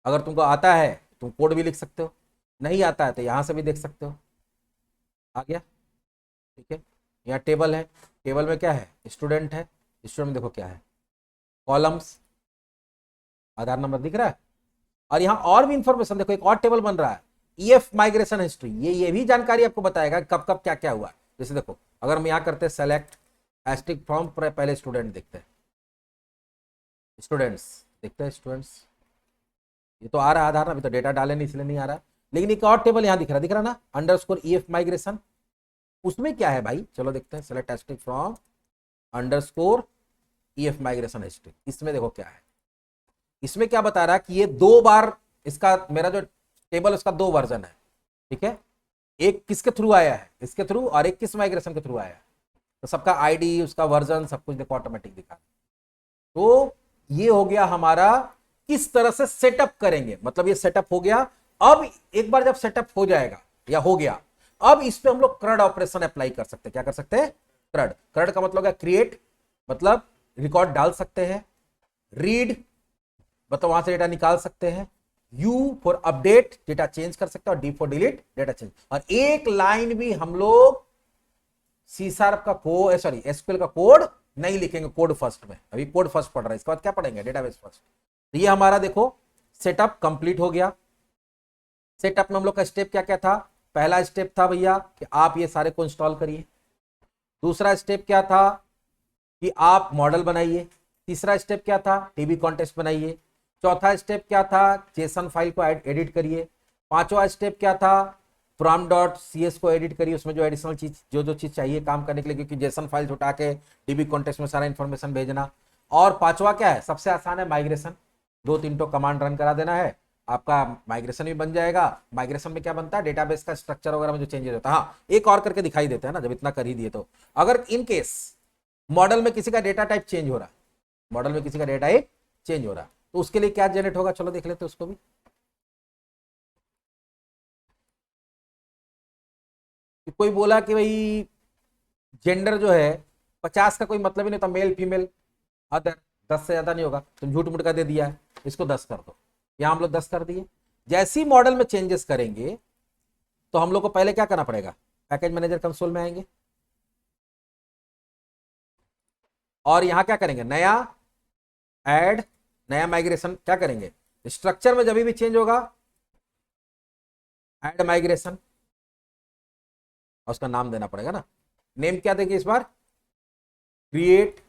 अगर तुमको आता है तुम कोड भी लिख सकते हो, नहीं आता है तो यहां से भी देख सकते हो। आ गया, ठीक है। यहाँ टेबल है, टेबल में क्या है, स्टूडेंट है, स्टूडेंट में देखो क्या है, कॉलम्स, आधार नंबर दिख रहा है। और यहाँ और भी इंफॉर्मेशन देखो, एक और टेबल बन रहा है, EF माइग्रेशन हिस्ट्री। ये भी जानकारी आपको बताएगा कब कब क्या क्या हुआ। जैसे देखो अगर हम यहाँ करते हैं सेलेक्ट एस्टिक फ्रॉम, पहले स्टूडेंट देखते हैं, स्टूडेंट्स देखते हैं, स्टूडेंट्स ये तो आ रहा है आधार, अभी तो डेटा डाले नहीं इसलिए नहीं आ रहा। लेकिन एक और टेबल यहाँ दिख रहा ना, अंडरस्कोर EF माइग्रेशन। उसमें क्या है भाई, चलो देखते हैं, select asterisk from underscore EF migration history. इसमें देखो क्या है, इसमें क्या बता रहा है कि ये 2 बार इसका मेरा जो टेबल उसका 2 वर्जन है, ठीक है, एक किसके थ्रू आया है, इसके थ्रू, और एक किस माइग्रेशन के थ्रू आया है। तो सबका आईडी, उसका वर्जन, सब कुछ देखो ऑटोमेटिक दिखा। तो ये हो गया हमारा किस तरह से सेटअप करेंगे, मतलब ये सेटअप हो गया। अब एक बार जब सेटअप हो जाएगा या हो गया, अब इस पे हम लोग CRUD ऑपरेशन अप्लाई कर सकते हैं। क्या कर सकते हैं? CRUD का मतलब है क्रिएट, मतलब रिकॉर्ड डाल सकते हैं, रीड मतलब वहां से डेटा निकाल सकते हैं, U for update data change कर सकते हैं, और D for delete data change. और एक लाइन भी हम लोग C# का कोड, सॉरी SQL का कोड नहीं लिखेंगे कोड फर्स्ट में, अभी कोड फर्स्ट पढ़ रहे हैं, इसके बाद क्या पढ़ेंगे? Database first. तो ये हमारा देखो सेटअप कंप्लीट हो गया। सेटअप में हम लोग का स्टेप क्या क्या था? पहला स्टेप था भैया कि आप ये सारे को इंस्टॉल करिए। दूसरा स्टेप क्या था कि आप मॉडल बनाइए। तीसरा स्टेप क्या था? टीबी कॉन्टेस्ट बनाइए। चौथा स्टेप क्या था? जेसन फाइल को एडिट करिए। पांचवा स्टेप क्या था? prom.cs को एडिट करिए, उसमें जो एडिशनल चीज जो चीज चाहिए काम करने के लिए, क्योंकि जेसन फाइल उठा के डीबी कॉन्टेक्स्ट में सारा इंफॉर्मेशन भेजना। और पांचवा क्या है? सबसे आसान है माइग्रेशन, 2-3 तो कमांड रन करा देना है, आपका माइग्रेशन भी बन जाएगा। माइग्रेशन में क्या बनता है? डेटाबेस का स्ट्रक्चर वगैरह में जो चेंजेस होता है। हाँ, एक और करके दिखाई देते हैं ना, जब इतना कर ही दिए तो। अगर इन केस मॉडल में किसी का डेटा टाइप चेंज हो रहा है, मॉडल में किसी का डेटा टाइप चेंज हो रहा है, तो उसके लिए क्या जनरेट होगा? चलो देख लेते हैं उसको भी। कोई बोला कि भाई जेंडर जो है 50 का कोई मतलब ही नहीं था, मेल फीमेल अदर, 10 से ज्यादा नहीं होगा, तुम झूठ मूठ का दे दिया है, इसको 10 कर दो। यहां हम लोग 10 कर दिए। जैसी मॉडल में चेंजेस करेंगे तो हम लोग को पहले क्या करना पड़ेगा? पैकेज मैनेजर कंसोल में आएंगे, और यहां क्या करेंगे? नया ऐड, नया माइग्रेशन क्या करेंगे? स्ट्रक्चर में जब भी चेंज होगा ऐड माइग्रेशन, और उसका नाम देना पड़ेगा ना। नेम क्या देंगे इस बार? क्रिएट,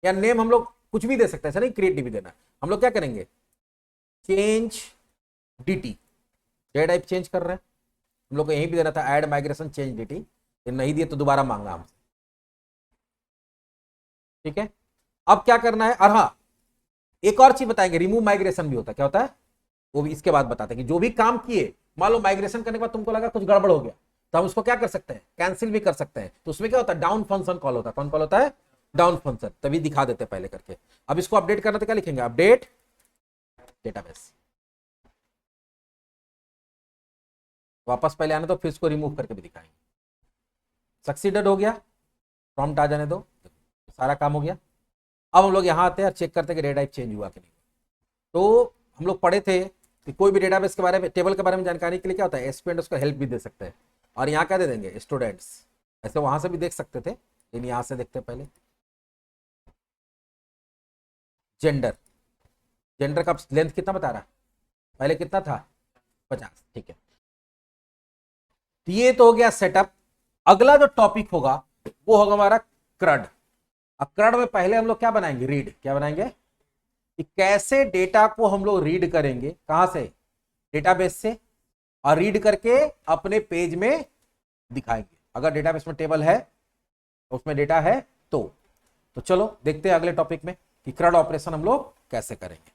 या नेम हम लोग कुछ भी दे सकते हैं, ऐसा नहीं क्रिएट भी देना। हम लोग क्या करेंगे? Change DT, data type change कर रहे हैं, हम लोग को यहीं भी देना था ऐड माइग्रेशन चेंज DT, नहीं दिए तो दोबारा मांगा हमसे, ठीक है। अब क्या करना है? और हाँ, एक और चीज बताएंगे, रिमूव माइग्रेशन भी होता है। क्या होता है वो भी इसके बाद बताते हैं कि जो भी काम किए, मान लो माइग्रेशन करने के बाद तुमको लगा कुछ गड़बड़ हो गया, तो हम उसको क्या कर सकते हैं? कैंसिल भी कर सकते हैं। तो उसमें क्या होता है? डाउन फंक्शन कॉल होता है। कौन कॉल होता है? Down function. तभी दिखा देते हैं पहले करके। अब इसको अपडेट करना तो क्या लिखेंगे? Update database. वापस पहले आने तो फिर इसको रिमूव करके भी दिखाएंगे। सक्सीडेड हो गया, प्रॉम्प्ट आ जाने दो, सारा काम हो गया। अब हम लोग यहाँ आते हैं और चेक करते हैं कि डेटा टाइप चेंज हुआ कि नहीं। तो हम लोग पढ़े थे कि कोई भी डेटाबेस के बारे में, टेबल के बारे में जानकारी के लिए क्या होता है? एसक्यूएल उसको हेल्प भी दे सकते हैं। और यहाँ क्या दे देंगे? स्टूडेंट्स। ऐसे वहां से भी देख सकते थे, लेकिन यहाँ से देखते हैं पहले। जेंडर, जेंडर का लेंथ कितना बता रहा है? पहले कितना था? 50, ठीक है। ये तो हो गया सेटअप। अगला जो टॉपिक होगा वो होगा हमारा CRUD। अब CRUD में पहले हम लोग क्या बनाएंगे? रीड। क्या बनाएंगे? कि कैसे डेटा को हम लोग रीड करेंगे, कहां से? डेटाबेस से, और रीड करके अपने पेज में दिखाएंगे। अगर डेटाबेस में टेबल है, उसमें डेटा है तो चलो देखते हैं अगले टॉपिक में कि CRUD ऑपरेशन हम लोग कैसे करेंगे।